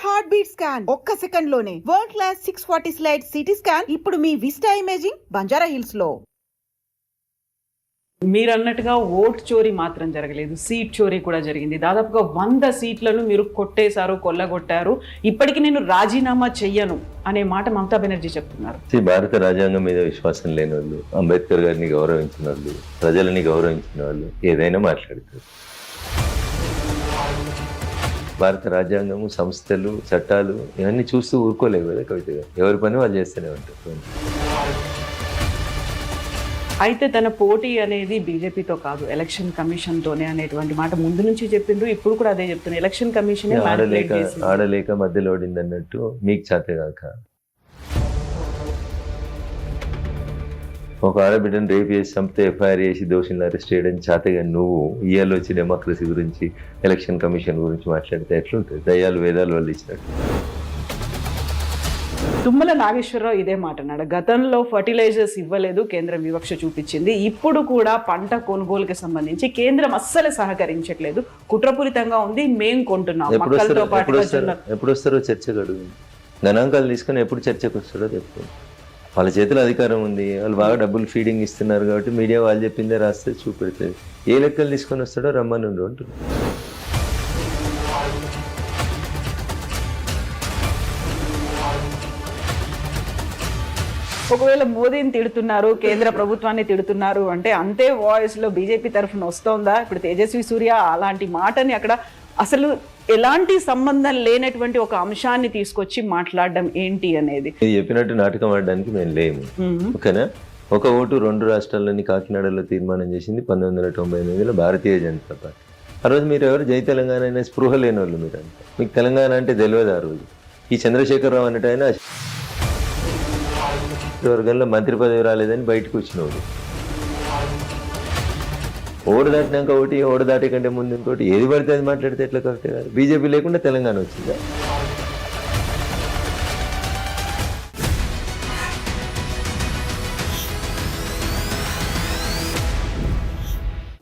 Heart beat scan ఒక్క second లోనే world class 640 slide CT scan ఇప్పుడు మీ విస్టా ఇమేజింగ్ బంజారా హిల్స్ లో. మీరు అన్నట్టుగా ఓట్ చోరీ మాత్రం జరగలేదు, సీట్ చోరీ కూడా జరిగింది. దాదాపుగా 100 సీట్లను మీరు కొట్టేశారు, కొల్లగొట్టారు. ఇప్పటికీ నేను రాజీనామా చెయ్యను అనే మాట మమతా బెనర్జీ చెప్తున్నారు. భారత రాజ్యాంగం మీద విశ్వాసం లేని వాళ్ళు, అంబేద్కర్ గారిని గౌరవించిన వాళ్ళు, ప్రజలని గౌరవించిన వాళ్ళు ఏదైనా మాట్లాడతారు. భారత రాజ్యాంగము, సంస్థలు, చట్టాలు ఇవన్నీ చూస్తూ ఊరుకోలేవు కదా కవిత గారు. ఎవరి పని వాళ్ళు చేస్తూనే ఉంటారు. అయితే తన పోటీ అనేది బీజేపీతో కాదు, ఎలక్షన్ కమిషన్ తోనే అనేటువంటి మాట ముందు నుంచి చెప్పిండ్రు, ఇప్పుడు కూడా అదే చెప్తున్నారు. ఎలక్షన్ కమిషన్ ఆడలేక మధ్యలో ఓడింది అన్నట్టు మీకు చేతగాక. ఒక ఆడబిడ్డను రేపు చేసి చంపితే ఎఫ్ఐఆర్ చేసి దోషులను అరెస్ట్ చేయడం చేతగా నువ్వు ఇయర్లో వచ్చి డెమోక్రసీ గురించి, ఎలక్షన్ కమిషన్ గురించి మాట్లాడితే ఎట్లుంటుంది? దయ్యాలు వేదాలు వాళ్ళు ఇచ్చినట్టు. తుమ్మల నాగేశ్వరరావు ఇదే మాట అన్నాడు. గతంలో ఫర్టిలైజర్స్ ఇవ్వలేదు, కేంద్రం వివక్ష చూపించింది. ఇప్పుడు కూడా పంట కొనుగోలుకి సంబంధించి కేంద్రం అస్సలు సహకరించట్లేదు, కుట్రపూరితంగా ఉంది, మేం కొంటున్నాం. ఎప్పుడు వస్తారో చర్చకు అడుగు. గణాంకాలు తీసుకొని ఎప్పుడు చర్చకు వస్తారో చెప్తారు. వాళ్ళ చేతిలో అధికారం ఉంది, వాళ్ళు బాగా డబ్బులు ఫీడింగ్ ఇస్తున్నారు కాబట్టి మీడియా వాళ్ళు చెప్పిందే రాస్తే చూపెడుతుంది. ఏ లెక్కలు తీసుకొని వస్తాడో రమ్మని అంటున్నారు. ఒకవేళ మోదీని తిడుతున్నారు, కేంద్ర ప్రభుత్వాన్ని తిడుతున్నారు అంటే అంతే వాయిస్ లో బీజేపీ తరఫున వస్తోందా? ఇప్పుడు తేజస్వి సూర్య అలాంటి మాటని అక్కడ అసలు ఎలాంటి సంబంధం లేనటువంటి ఒక అంశాన్ని తీసుకొచ్చి మాట్లాడడం ఏంటి అనేది. చెప్పినట్టు నాటకం ఆడడానికి మేము లేము. ఓకేనా? ఒక ఓటు 2 రాష్ట్రాలని కాకినాడలో తీర్మానం చేసింది 1998లో భారతీయ జనతా పార్టీ. ఆ రోజు మీరు ఎవరు జై తెలంగాణ అయినా స్పృహ లేని వాళ్ళు మీరంతా. మీకు తెలంగాణ అంటే తెలియదు ఆ రోజు. ఈ చంద్రశేఖరరావు అన్నట్టు ఆయన వర్గంలో మంత్రి పదవి రాలేదని బయటకు వచ్చినవాడు. ఓటు దాటినాక ఒకటి, ఓటు దాటి కంటే ముందు ఇంకోటి, ఏది పడితే అది మాట్లాడితే ఎట్లా కవిత గారు? బీజేపీ లేకుండా తెలంగాణ వచ్చిందా?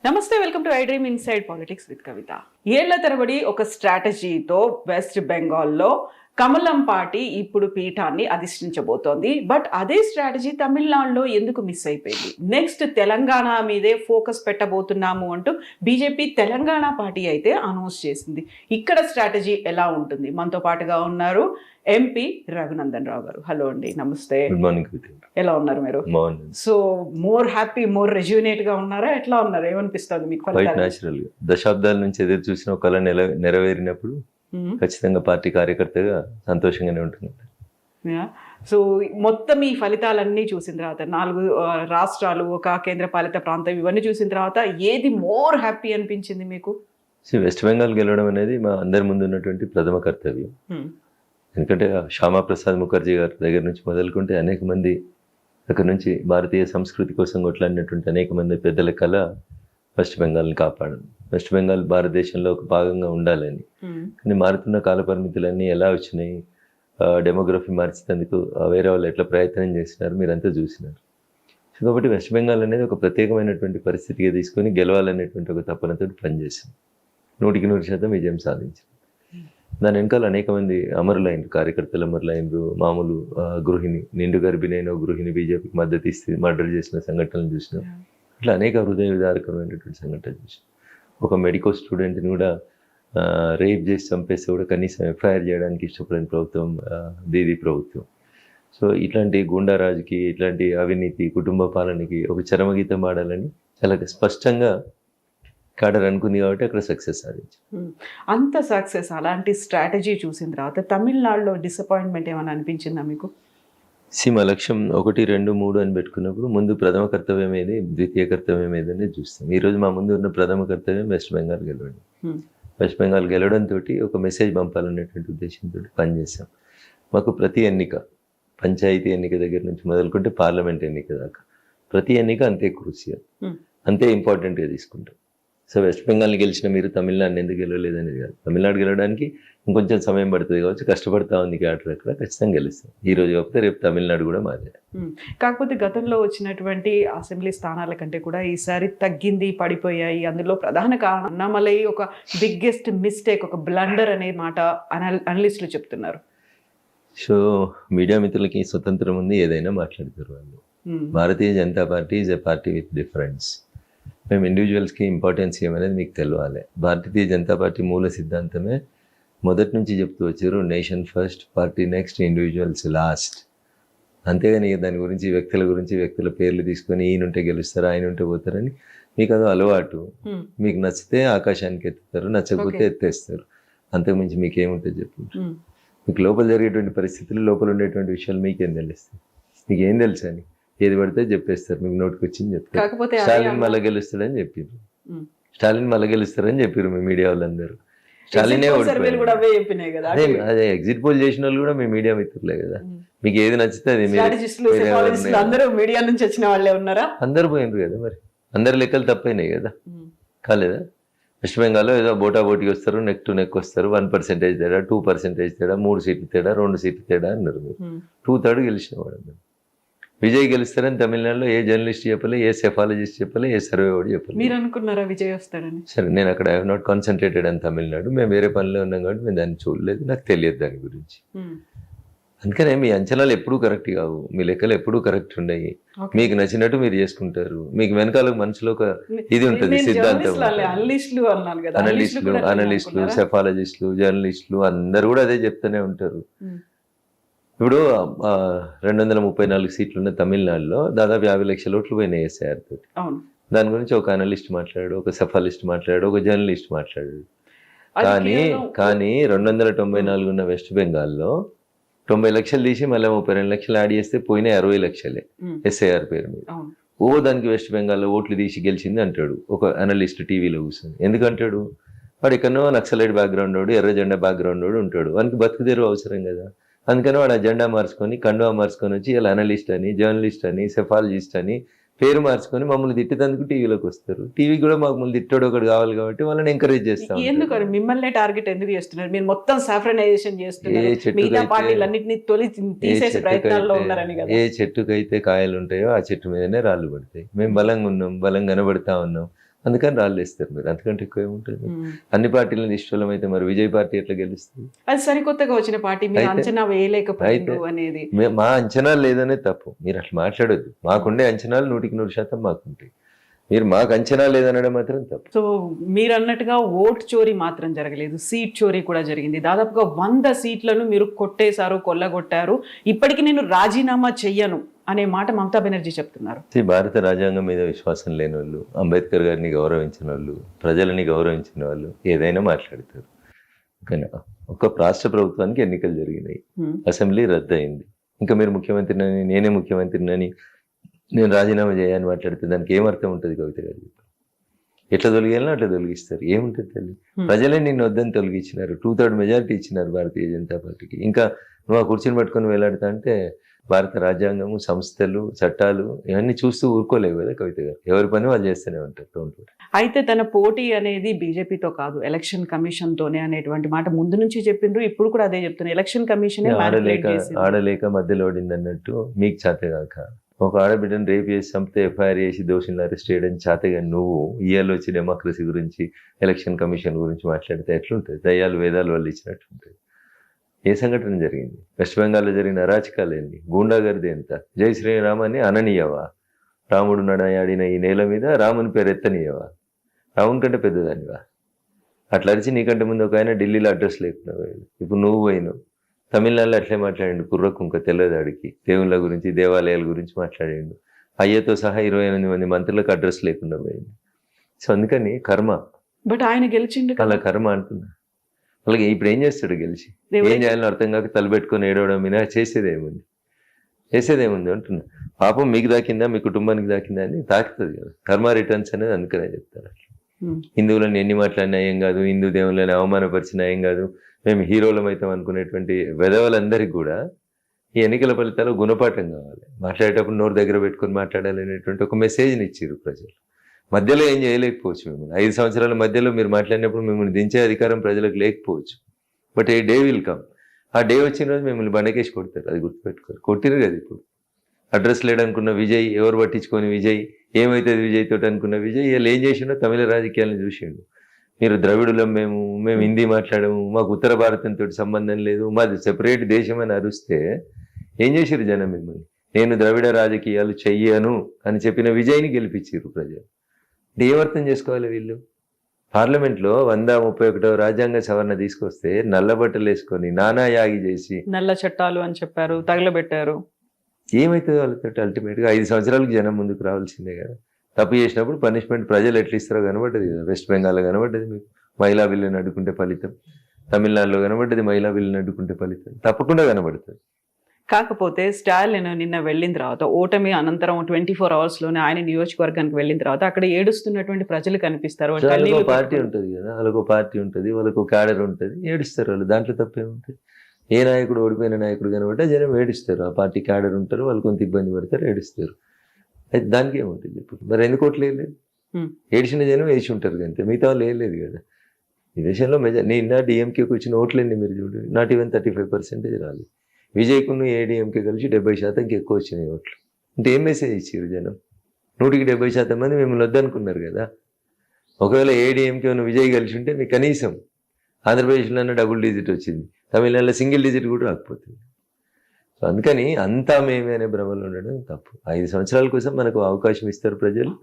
నమస్తే, welcome to I dream inside politics with Kavitha. ఏళ్ల తరబడి ఒక స్ట్రాటజీతో వెస్ట్ బెంగాల్లో కమలం పార్టీ ఇప్పుడు పీఠాన్ని అధిష్ఠించబోతోంది. బట్ అదే స్ట్రాటజీ తమిళనాడులో ఎందుకు మిస్ అయిపోయింది? నెక్స్ట్ తెలంగాణ మీదే ఫోకస్ పెట్టబోతున్నాము అంటూ బీజేపీ తెలంగాణ పార్టీ అయితే అనౌన్స్ చేసింది. ఇక్కడ స్ట్రాటజీ ఎలా ఉంటుంది? మనతో పాటుగా ఉన్నారు ఎంపీ రఘునందన్ రావు గారు. హలో అండి, నమస్తే. Good morning. ఎలా ఉన్నారు మీరు? So more happy, more rejuvenate గా ఉన్నారా? ఎట్లా ఉన్నారు? ఏమనిపిస్తుంది మీకు? న్యాచురల్ గా దశాబ్దాల నుంచి ఎదురు చూసిన ఒక కళ నెరవేరినప్పుడు ఖచ్చితంగా పార్టీ కార్యకర్తగా సంతోషంగానే ఉంటుంది. సో మొత్తం ఈ ఫలితాలన్నీ చూసిన తర్వాత 4 రాష్ట్రాలు, ఒక కేంద్ర పాలిత ప్రాంతం, ఇవన్నీ చూసిన తర్వాత ఏది మోర్ హ్యాపీ అనిపించింది మీకు? వెస్ట్ బెంగాల్ గెలవడం అనేది మా అందరి ముందు ఉన్నటువంటి ప్రథమ కర్తవ్యం. ఎందుకంటే శ్యామా ప్రసాద్ ముఖర్జీ గారి దగ్గర నుంచి మొదలుకుంటే అనేక మంది అక్కడ నుంచి భారతీయ సంస్కృతి కోసం కొట్లాడినటువంటి అనేక మంది పెద్దల కళ వెస్ట్ బెంగాల్ని కాపాడడం, వెస్ట్ బెంగాల్ భారతదేశంలో ఒక భాగంగా ఉండాలని. కానీ మారుతున్న కాల పరిమితులన్నీ ఎలా వచ్చినాయి, డెమోగ్రఫీ మార్చేందుకు వేరే వాళ్ళు ఎట్లా ప్రయత్నం చేసినారు మీరంతా చూసినారు. సో కాబట్టి వెస్ట్ బెంగాల్ అనేది ఒక ప్రత్యేకమైనటువంటి పరిస్థితిగా తీసుకొని గెలవాలనేటువంటి ఒక తపనతో పనిచేసింది. 100% విజయం సాధించింది. దాని వెనకాల అనేక మంది అమరులైనరు, కార్యకర్తలు అమరులైనరు. మామూలు గృహిణి, నిండు గర్భిణైన గృహిణి బీజేపీకి మద్దతు ఇస్తే మర్డర్ చేసిన సంఘటనలు చూసినాం. ఇట్లా అనేక హృదయ విదారకమైనటువంటి సంఘటనలు చూసినాం. ఒక మెడికల్ స్టూడెంట్ని కూడా రేప్ చేసి చంపేస్తే కూడా కనీసం ఎఫ్ఐఆర్ చేయడానికి ఇష్టపడిన ప్రభుత్వం దీది ప్రభుత్వం. సో ఇట్లాంటి గూండారాజుకి, ఇట్లాంటి అవినీతి, కుటుంబ పాలనకి ఒక చరమగీతం ఆడాలని చాలా స్పష్టంగా కాడర్ అనుకుంది కాబట్టి అక్కడ సక్సెస్ సాధించి. అంత సక్సెస్, అలాంటి స్ట్రాటజీ చూసిన తర్వాత తమిళనాడులో డిసప్పాయింట్మెంట్ ఏమైనా అనిపించిందా మీకు? మా లక్ష్యం 1, 2, 3 అని పెట్టుకున్నప్పుడు ముందు ప్రథమ కర్తవ్యం ఏది, ద్వితీయ కర్తవ్యం ఏదని చూస్తాం. ఈరోజు మా ముందు ఉన్న ప్రథమ కర్తవ్యం వెస్ట్ బెంగాల్ గెలవడం. వెస్ట్ బెంగాల్ గెలవడంతో ఒక మెసేజ్ పంపాలనేటువంటి ఉద్దేశంతో పనిచేసాం. మాకు ప్రతి ఎన్నిక, పంచాయతీ ఎన్నిక దగ్గర నుంచి మొదలుకుంటే పార్లమెంట్ ఎన్నిక దాకా ప్రతి ఎన్నిక అంతే క్రూసియల్, అంతే ఇంపార్టెంట్గా తీసుకుంటాం. సో వెస్ట్ బెంగాల్ని గెలిచిన మీరు తమిళనాడుని ఎందుకు గెలవలేదనేది కాదు. తమిళనాడు గెలవడానికి ఇంకొంచెం సమయం పడుతుంది కావచ్చు, కష్టపడతా ఉంది క్యాటర్ అక్కడ, ఖచ్చితంగా గెలుస్తాం. ఈ రోజు కాకపోతే రేపు తమిళనాడు కూడా మాదే. కాకపోతే గతంలో వచ్చినటువంటి అసెంబ్లీ స్థానాల కంటే కూడా ఈసారి తగ్గింది, పడిపోయాయి. అందులో ప్రధాన కారణం అన్నామలై ఒక బిగ్గెస్ట్ మిస్టేక్, ఒక బ్లండర్ అనే మాట అనలిస్టులు చెప్తున్నారు. సో మీడియా మిత్రులకి స్వతంత్రం ఉంది, ఏదైనా మాట్లాడతారు వాళ్ళు. Bharatiya Janata Party is a party with difference. మేము ఇండివిజువల్స్కి ఇంపార్టెన్స్ ఏమనేది మీకు తెలియాలి. భారతీయ జనతా పార్టీ మూల సిద్ధాంతమే మొదటి నుంచి చెప్తూ వచ్చారు, nation first, party next, individuals last. అంతేగాని దాని గురించి వ్యక్తుల పేర్లు తీసుకొని ఈయనుంటే గెలుస్తారు, ఆయన ఉంటే పోతారని మీకు అదో అలవాటు. మీకు నచ్చితే ఆకాశానికి ఎత్తుతారు, నచ్చకపోతే ఎత్తేస్తారు. అంతకుమించి మీకేముంటుంది చెప్పు. మీకు లోపల జరిగేటువంటి పరిస్థితులు, లోపల ఉండేటువంటి విషయాలు మీకేం తెలుస్తాయి? మీకు ఏం తెలుసు అని ఏది పడితే చెప్పేస్తారు, మీకు నోటికి వచ్చింది చెప్తారు. స్టాలిన్ మళ్ళీ గెలుస్తాడని చెప్పారు, స్టాలిన్ మళ్ళీ గెలుస్తారని చెప్పారు మీ మీడియా వాళ్ళందరూ. స్టాలినే అదే ఎగ్జిట్ పోల్ చేసిన వాళ్ళు కూడా మీ మీడియా మిత్రులే కదా. మీకు ఏది నచ్చితే అది మీడియా నుంచి వచ్చిన వాళ్ళే ఉన్నారా? అందరు పోయినారు కదా, మరి అందరి లెక్కలు తప్పైనాయి కదా, కాలేదా? వెస్ట్ బెంగాల్లో ఏదో బోటాబోటీకి వస్తారు, నెక్ టు నెక్ వస్తారు, 1% తేడా, 2% తేడా, 3 సీట్లు తేడా, 2 సీట్లు తేడా అన్నారు. మీరు 2/3 గెలిచిన వాడు. విజయ్ గెలుస్తారని తమిళనాడులో ఏ జర్నలిస్ట్ చెప్పలే, ఏ సెఫాలజిస్ట్ చెప్పలే, ఏ సర్వే వాడు చెప్పలేదు. మీరు అనుకున్నారా విజయ్ వస్తాడని? సరే, నేను అక్కడ ఐ హావ్ నాట్ కాన్సన్ట్రేటెడ్ అని తమిళనాడు. మేము వేరే పనిలో ఉన్నాం కాబట్టి మేము దాన్ని చూడలేదు, నాకు తెలియదు దాని గురించి. అందుకనే మీ అంచనాలు ఎప్పుడూ కరెక్ట్ కావు, మీ లెక్కలు ఎప్పుడూ కరెక్ట్ ఉన్నాయి. మీకు నచ్చినట్టు మీరు చేసుకుంటారు. మీకు వెనకాల మనసులో ఒక ఇది ఉంటుంది, సిద్ధాంతం. అనలిస్టులు, సెఫాలజిస్టులు, జర్నలిస్టులు అందరు కూడా అదే చెప్తూనే ఉంటారు. ఇప్పుడు 234 సీట్లు ఉన్న తమిళనాడులో దాదాపు 50 లక్షల ఓట్లు పోయినాయి ఎస్ఐఆర్ తోటి. దాని గురించి ఒక అనలిస్ట్ మాట్లాడాడు, ఒక సెఫాలిస్ట్ మాట్లాడాడు, ఒక జర్నలిస్ట్ మాట్లాడాడు. కానీ 294 ఉన్న వెస్ట్ బెంగాల్లో 90 లక్షలు తీసి మళ్ళీ 32 లక్షలు యాడ్ చేస్తే పోయిన 60 లక్షలే ఎస్ఐఆర్ పేరు మీద. దానికి వెస్ట్ బెంగాల్లో ఓట్లు తీసి గెలిచింది అంటాడు ఒక అనలిస్ట్ టీవీలో కూర్చొని. ఎందుకంటాడు? వాడు ఎక్కడో నక్సలైట్ బ్యాక్గ్రౌండ్ వాడు, ఎర్ర జెండా బ్యాక్గ్రౌండ్ వాడు ఉంటాడు, వానికి బతుకుదేరు అవసరం కదా. అందుకని వాడు ఆ జెండా మార్చుకొని, కండువా మార్చుకొని వచ్చి ఇలా అనలిస్ట్ అని, జర్నలిస్ట్ అని, సెఫాలజిస్ట్ అని పేరు మార్చుకొని మమ్మల్ని తిట్టేందుకు టీవీలోకి వస్తారు. టీవీ కూడా మమ్మల్ని తిట్టాడు ఒకటి కావాలి కాబట్టి వాళ్ళని ఎంకరేజ్ చేస్తాం. ఎందుకు మిమ్మల్ని టార్గెట్ ఎందుకు చేస్తున్నారు? మీరు మొత్తం సాఫ్రనైజేషన్ చేస్తున్నారు, ఏ చెట్టుకైతే కాయలు ఉంటాయో ఆ చెట్టు మీదనే రాళ్ళు పడతాయి. మేము బలంగా ఉన్నాం, బలంగా కనబడతా ఉన్నాం, అందుకని రాళ్ళు వేస్తారు మీరు. అంతకంటే ఎక్కువ ఏముంటుంది? అన్ని పార్టీలను ఇష్టం అయితే మరి విజయ్ పార్టీ ఎట్లా గెలుస్తుంది? అది సరికొత్తగా వచ్చిన పార్టీ, మీరు అంచనా వేయలేకపోయింది అనేది. మా అంచనాలు లేదనే తప్పు. మీరు అట్లా మాట్లాడొద్దు. మాకుండే అంచనాలు 100% మాకుంటాయి. మీరు మాకు అంచనా లేదనడం మాత్రం తప్పు. సో మీరు అన్నట్టుగా ఓట్ చోరీ మాత్రం జరగలేదు, సీట్ చోరీ కూడా జరిగింది. దాదాపుగా 100 సీట్లను మీరు కొట్టేశారు, కొల్లగొట్టారు. ఇప్పటికీ నేను రాజీనామా చెయ్యను అనే మాట మమతా బెనర్జీ చెప్తున్నారు. భారత రాజ్యాంగం మీద విశ్వాసం లేని వాళ్ళు, అంబేద్కర్ గారిని గౌరవించిన వాళ్ళు, ప్రజలని గౌరవించిన వాళ్ళు ఏదైనా మాట్లాడతారు. కానీ ఒక రాష్ట్ర ప్రభుత్వానికి ఎన్నికలు జరిగినాయి, అసెంబ్లీ రద్దు అయింది. ఇంకా మీరు ముఖ్యమంత్రిని, నేనే ముఖ్యమంత్రిని, నేను రాజీనామా చేయని మాట్లాడితే దానికి ఏమర్థం ఉంటుంది? కవిత గారు ఎట్లా తొలగియాలనో అట్లా తొలగిస్తారు. ఏముంటుంది తల్లి? ప్రజలే నిన్ను వద్దని తొలగించినారు, 2/3 మెజారిటీ ఇచ్చినారు భారతీయ జనతా పార్టీకి. ఇంకా నువ్వు ఆ కుర్చీని పట్టుకొని వేలాడుతా అంటే భారత రాజ్యాంగము, సంస్థలు, చట్టాలు ఇవన్నీ చూస్తూ ఊరుకోలేవు కదా కవిత గారు. ఎవరి పని వాళ్ళు చేస్తూనే ఉంటారు. అయితే తన పోటీ అనేది బీజేపీతో కాదు, ఎలక్షన్ కమిషన్ తోనే అనేటువంటి మాట ముందు నుంచి చెప్పిండ్రు, ఇప్పుడు కూడా అదే చెప్తున్నారు. ఎలక్షన్ కమిషన్ ఆడలేక మధ్యలో ఓడింది అన్నట్టు మీకు చేతగాక ఒక ఆడబిడ్డను రేపు చేసి చంపితే ఎఫ్ఐఆర్ చేసి దోషులను అరెస్ట్ చేయడం చేతగా నువ్వు ఇయర్లో వచ్చి డెమోక్రసీ గురించి, ఎలక్షన్ కమిషన్ గురించి మాట్లాడితే ఎట్లుంటుంది? దయ్యాలు వేదాలు వాళ్ళు ఇచ్చినట్టు ఉంటుంది. ఏ సంఘటన జరిగింది? వెస్ట్ బెంగాల్లో జరిగిన అరాచకాలు ఏంటి? గూండాగర్ది ఎంత? జై శ్రీరామ్ అని అననీయవా? రాముడు నడయాడిన ఈ నేల మీద రాముని పేరు ఎత్తనీయవా? రాముని కంటే పెద్దదానివా? అట్లా అరిచి నీకంటే ముందు ఒక ఆయన ఢిల్లీలో అడ్రస్ లేకుండా పోయాడు. ఇప్పుడు నువ్వు పోయినావు. తమిళనాడులో అట్లే మాట్లాడిండు, కుర్రకుంక తెల్లదాడికి, దేవుళ్ళ గురించి, దేవాలయాల గురించి మాట్లాడిండు. అయ్యతో సహా 28 మంది మంత్రులకు అడ్రస్ లేకుండా పోయింది. సో అందుకని కర్మ. బట్ ఆయన గెలిచిండు, అలా కర్మ అంటున్నా. అలాగే ఇప్పుడు ఏం చేస్తాడు గెలిచి? ఏం చేయాలని అర్థం కాక తలబెట్టుకొని ఏడవడం మీద చేసేదేముంది అంటున్నా. పాపం మీకు దాకిందా, మీ కుటుంబానికి దాకిందా అని తాకుతుంది కదా. కర్మ రిటర్న్స్ అనేది అందుకనే చెప్తారు. హిందువులను ఎన్ని మాట్లాడినా ఏం కాదు, హిందూ దేవుళ్ళని అవమానపరిచినా ఏం కాదు, మేము హీరోలం అవుతాం అనుకునేటువంటి వెధవలందరికీ కూడా ఈ ఎన్నికల ఫలితాలు గుణపాఠం కావాలి. మాట్లాడేటప్పుడు నోరు దగ్గర పెట్టుకొని మాట్లాడాలి అనేటువంటి ఒక మెసేజ్ని ఇచ్చారు ప్రజలు. మధ్యలో ఏం చేయలేకపోవచ్చు. మిమ్మల్ని 5 సంవత్సరాల మధ్యలో మీరు మాట్లాడినప్పుడు మిమ్మల్ని దించే అధికారం ప్రజలకు లేకపోవచ్చు. But A day will come. ఆ డే వచ్చిన రోజు మిమ్మల్ని బండకేసి కొడతారు, అది గుర్తుపెట్టుకోరు. కొట్టిరు కదా ఇప్పుడు. అడ్రస్ లేడనుకున్న విజయ్, ఎవరు పట్టించుకొని విజయ్, ఏమవుతుంది విజయ్ తోటి అనుకున్న విజయ్ ఇలా ఏం చేసిండో తమిళ రాజకీయాలను చూసిండు. మీరు ద్రవిడులం, మేము హిందీ మాట్లాడము, మాకు ఉత్తర భారతంతో సంబంధం లేదు, మాది సెపరేట్ దేశం అని అరుస్తే ఏం చేశారు జనం మిమ్మల్ని? నేను ద్రవిడ రాజకీయాలు చెయ్యను అని చెప్పిన విజయ్ని గెలిపించారు ప్రజలు. అంటే ఏమర్థం చేసుకోవాలి వీళ్ళు? పార్లమెంట్లో 131వ రాజ్యాంగ సవరణ తీసుకొస్తే నల్లబట్టలు వేసుకొని నానా యాగి చేసి నల్ల చట్టాలు అని చెప్పారు, తగలబెట్టారు. ఏమవుతుంది వాళ్ళతో? అల్టిమేట్గా 5 సంవత్సరాలకు జనం ముందుకు రావాల్సిందే కదా. తప్పు చేసినప్పుడు పనిష్మెంట్ ప్రజలు ఎట్లా ఇస్తారో కనబడ్డది కదా. వెస్ట్ బెంగాల్లో కనబడ్డది మీకు మహిళా బిల్లుని అడ్డుకుంటే ఫలితం, తమిళనాడులో కనబడ్డది మహిళా బిల్లుని అడ్డుకుంటే ఫలితం, తప్పకుండా కనబడుతుంది. కాకపోతే స్టాలిన్ నిన్న వెళ్ళిన తర్వాత ఓటమి అనంతరం 24 అవర్స్లోనే ఆయన నియోజకవర్గానికి వెళ్ళిన తర్వాత అక్కడ ఏడుస్తున్నటువంటి ప్రజలు కనిపిస్తారు. వాళ్ళు వాళ్ళకు కన్నీళ్లు పార్టీ ఉంటుంది కదా, వాళ్ళకు పార్టీ ఉంటుంది, వాళ్ళకు క్యాడర్ ఉంటుంది, ఏడుస్తారు వాళ్ళు. దాంట్లో తప్పేముంటుంది? ఏ నాయకుడు ఓడిపోయిన నాయకుడు కనబడ్డా జనం ఏడుస్తారు. ఆ పార్టీ క్యాడర్ ఉంటారు, వాళ్ళు కొంత ఇబ్బంది పడతారు, ఏడుస్తారు. అయితే దానికి ఏముంటుంది ఇప్పుడు? మరి ఎందుకు ఓట్లేదు? ఏడిచిన జనం వేసి ఉంటారు అంతే, మిగతా వాళ్ళు వేయలేదు కదా. ఈ దేశంలో నిన్న డిఎంకేకి వచ్చిన ఓట్లేండి మీరు చూడండి, నాట్ ఈవెన్ 35% రాలేదు. విజయ్కును ఏడీఎంకే కలిసి 70%కి ఎక్కువ వచ్చినాయి ఓట్లు. అంటే ఏం మెసేజ్ ఇచ్చారు జనం? 100కి 70% మంది మిమ్మల్ని వద్దనుకున్నారు కదా. ఒకవేళ ఏడీఎంకే ఉన్న విజయ్ కలిసి ఉంటే మీకు కనీసం ఆంధ్రప్రదేశ్లోనే డబుల్ డిజిట్ వచ్చింది, తమిళనాడులో సింగిల్ డిజిట్ కూడా రాకపోతుంది. సో అందుకని అంతా మేమే అనే భ్రమలో ఉండడం తప్పు. 5 సంవత్సరాల కోసం మనకు అవకాశం ఇస్తారు ప్రజలు,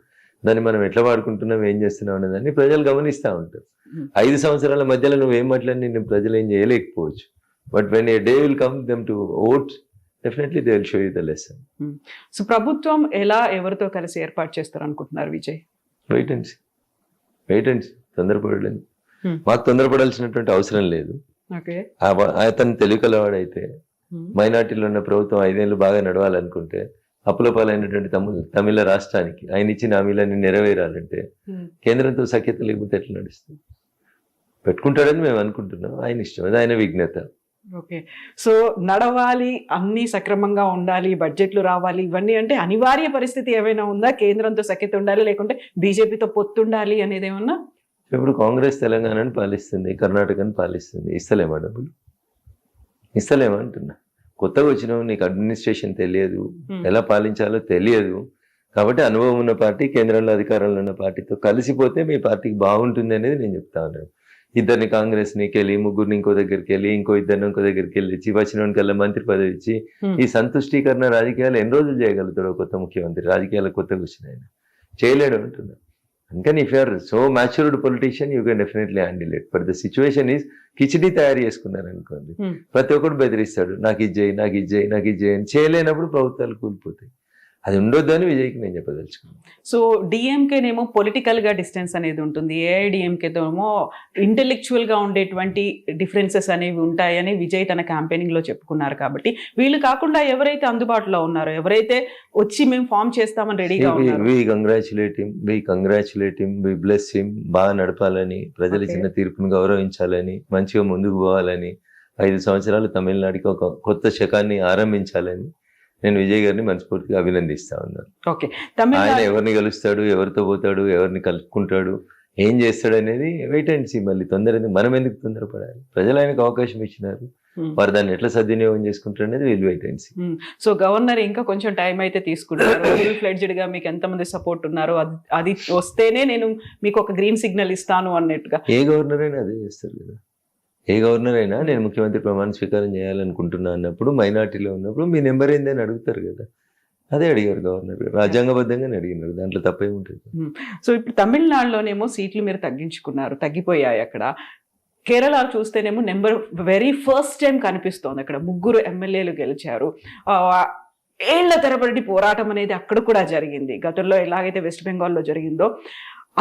దాన్ని మనం ఎట్లా వాడుకుంటున్నాం, ఏం చేస్తున్నాం అనే దాన్ని ప్రజలు గమనిస్తూ ఉంటారు. 5 సంవత్సరాల మధ్యలో నువ్వేం మాట్లాడి నేను ప్రజలు ఏం చేయలేకపోవచ్చు. But when a day will come them to vote, definitely they will show you the lesson. So ప్రభుత్వం ఎలా ఎవరితో కలిసి ఏర్పాటు చేస్తారు అనుకుంటున్నారు విజయ్? Wait and see. తొందరపడలేదు. మాకు తొందరపడాల్సినటువంటి అవసరం లేదు. అతను తెలుగు కలవాడైతే, మైనార్టీలో ఉన్న ప్రభుత్వం 5 ఏళ్ళు బాగా నడవాలనుకుంటే, అప్పుల పాలైనటువంటి తమిళ రాష్ట్రానికి ఆయన ఇచ్చిన హామీలన్నీ నెరవేరాలంటే కేంద్రంతో సఖ్యత లేకపోతే ఎట్లా నడుస్తుంది? పెట్టుకుంటాడని మేము అనుకుంటున్నాం, ఆయన ఇష్టం, అది ఆయన విజ్ఞత. ఓకే. సో నడవాలి, అన్ని సక్రమంగా ఉండాలి, బడ్జెట్లు రావాలి, ఇవన్నీ అంటే అనివార్య పరిస్థితి ఏమైనా ఉందా? కేంద్రంతో సఖ్యత ఉండాలి, లేకుంటే బీజేపీతో పొత్తుండాలి అనేది ఏమన్నా? ఇప్పుడు కాంగ్రెస్ తెలంగాణను పాలిస్తుంది, కర్ణాటకను పాలిస్తుంది, ఇస్తలేమా డబ్బులు? ఇస్తలేమంటున్నా. కొత్తగా వచ్చినావు, నీకు అడ్మినిస్ట్రేషన్ తెలియదు, ఎలా పాలించాలో తెలియదు, కాబట్టి అనుభవం ఉన్న పార్టీ కేంద్రంలో అధికారంలో ఉన్న పార్టీతో కలిసిపోతే మీ పార్టీకి బాగుంటుంది అనేది నేను చెప్తా ఉన్నాను. ఇద్దరిని కాంగ్రెస్నికి వెళ్ళి, ముగ్గురిని ఇంకో దగ్గరికి వెళ్ళి, ఇంకో ఇద్దరిని ఇంకో దగ్గరికి వెళ్ళి ఇచ్చి, వచ్చినోనికల్లా మంత్రి పదవి ఇచ్చి ఈ సంతుష్టీకరణ రాజకీయాలు ఎన్ని రోజులు చేయగలుగుతాడో కొత్త ముఖ్యమంత్రి? రాజకీయాలకు కొత్తగా వచ్చిన ఆయన చేయలేడు అంటున్నా. అందుకని if you're so matured politician you can definitely handle it. But the situation is khichdi తయారు చేసుకున్నారు అనుకోండి, ప్రతి ఒక్కరు బెదిరిస్తాడు, నాకు ఇది చేయి, నాకు ఇది చేయి, నాకు ఇది చేయి అని. చేయలేనప్పుడు ప్రభుత్వాలు కూలిపోతాయి. అది ఉండొద్దని విజయ్కి నేను చెప్పదలుచుకున్నాను. సో డిఎంకేనేమో పొలిటికల్ గా డిస్టెన్స్ అనేది ఉంటుంది, ఏఐడిఎంకేతో ఏమో ఇంటెలెక్చువల్ గా ఉండేటువంటి డిఫరెన్సెస్ అనేవి ఉంటాయని విజయ్ తన క్యాంపెయినింగ్ లో చెప్పుకున్నారు. కాబట్టి వీళ్ళు కాకుండా ఎవరైతే అందుబాటులో ఉన్నారో, ఎవరైతే వచ్చి మేము ఫామ్ చేస్తామని రెడీగా ఉన్నారు, we congratulate him, we bless him. బాగా నడపాలని, ప్రజలు ఇచ్చిన తీర్పును గౌరవించాలని, మంచిగా ముందుకు పోవాలని, 5 సంవత్సరాలు తమిళనాడుకి ఒక కొత్త శకాన్ని ఆరంభించాలని నేను విజయ్ గారిని మనస్ఫూర్తిగా అభినందిస్తా ఉన్నాను. ఓకే. ఆయన ఎవరిని కలుస్తాడు, ఎవరితో పోతాడు, ఎవరిని కలుపుకుంటాడు, ఏం చేస్తాడు అనేది వెయిట్ అండ్ సీ. మళ్ళీ మనం ఎందుకు తొందరపడాలి? ప్రజలు ఆయనకు అవకాశం ఇచ్చినారు, వారు దాన్ని ఎట్లా సద్వినియోగం చేసుకుంటారు అనేది వీళ్ళు wait and see. So governor ఇంకా కొంచెం టైం అయితే తీసుకుంటారు. ఫుల్ ఫ్లెడ్జ్డ్ గా మీకు ఎంతమంది సపోర్ట్ ఉన్నారు, అది వస్తేనే నేను మీకు ఒక గ్రీన్ సిగ్నల్ ఇస్తాను అన్నట్టుగా. ఏ గవర్నర్ అయినా అదే చేస్తారు కదా. ఏ గవర్నర్ అయినా నేను ముఖ్యమంత్రి ప్రమాణ స్వీకారం చేయాలనుకుంటున్నా అన్నప్పుడు, మైనార్టీలో ఉన్నప్పుడు మీ నెంబర్ ఏంది అని అడుగుతారు కదా. అదే అడిగారు గవర్నర్ గారు, రాజ్యాంగబద్ధంగానే అడిగినారు, దాంట్లో తప్పేముంటుంది. సో ఇప్పుడు తమిళనాడులోనేమో సీట్లు మీరు తగ్గిపోయాయి అక్కడ. కేరళ చూస్తేనేమో నెంబర్ వెరీ ఫస్ట్ టైం కనిపిస్తోంది, అక్కడ 3 ఎమ్మెల్యేలు గెలిచారు. ఏళ్ల తరబడి పోరాటం అనేది అక్కడ కూడా జరిగింది. గతంలో ఎలాగైతే వెస్ట్ బెంగాల్లో జరిగిందో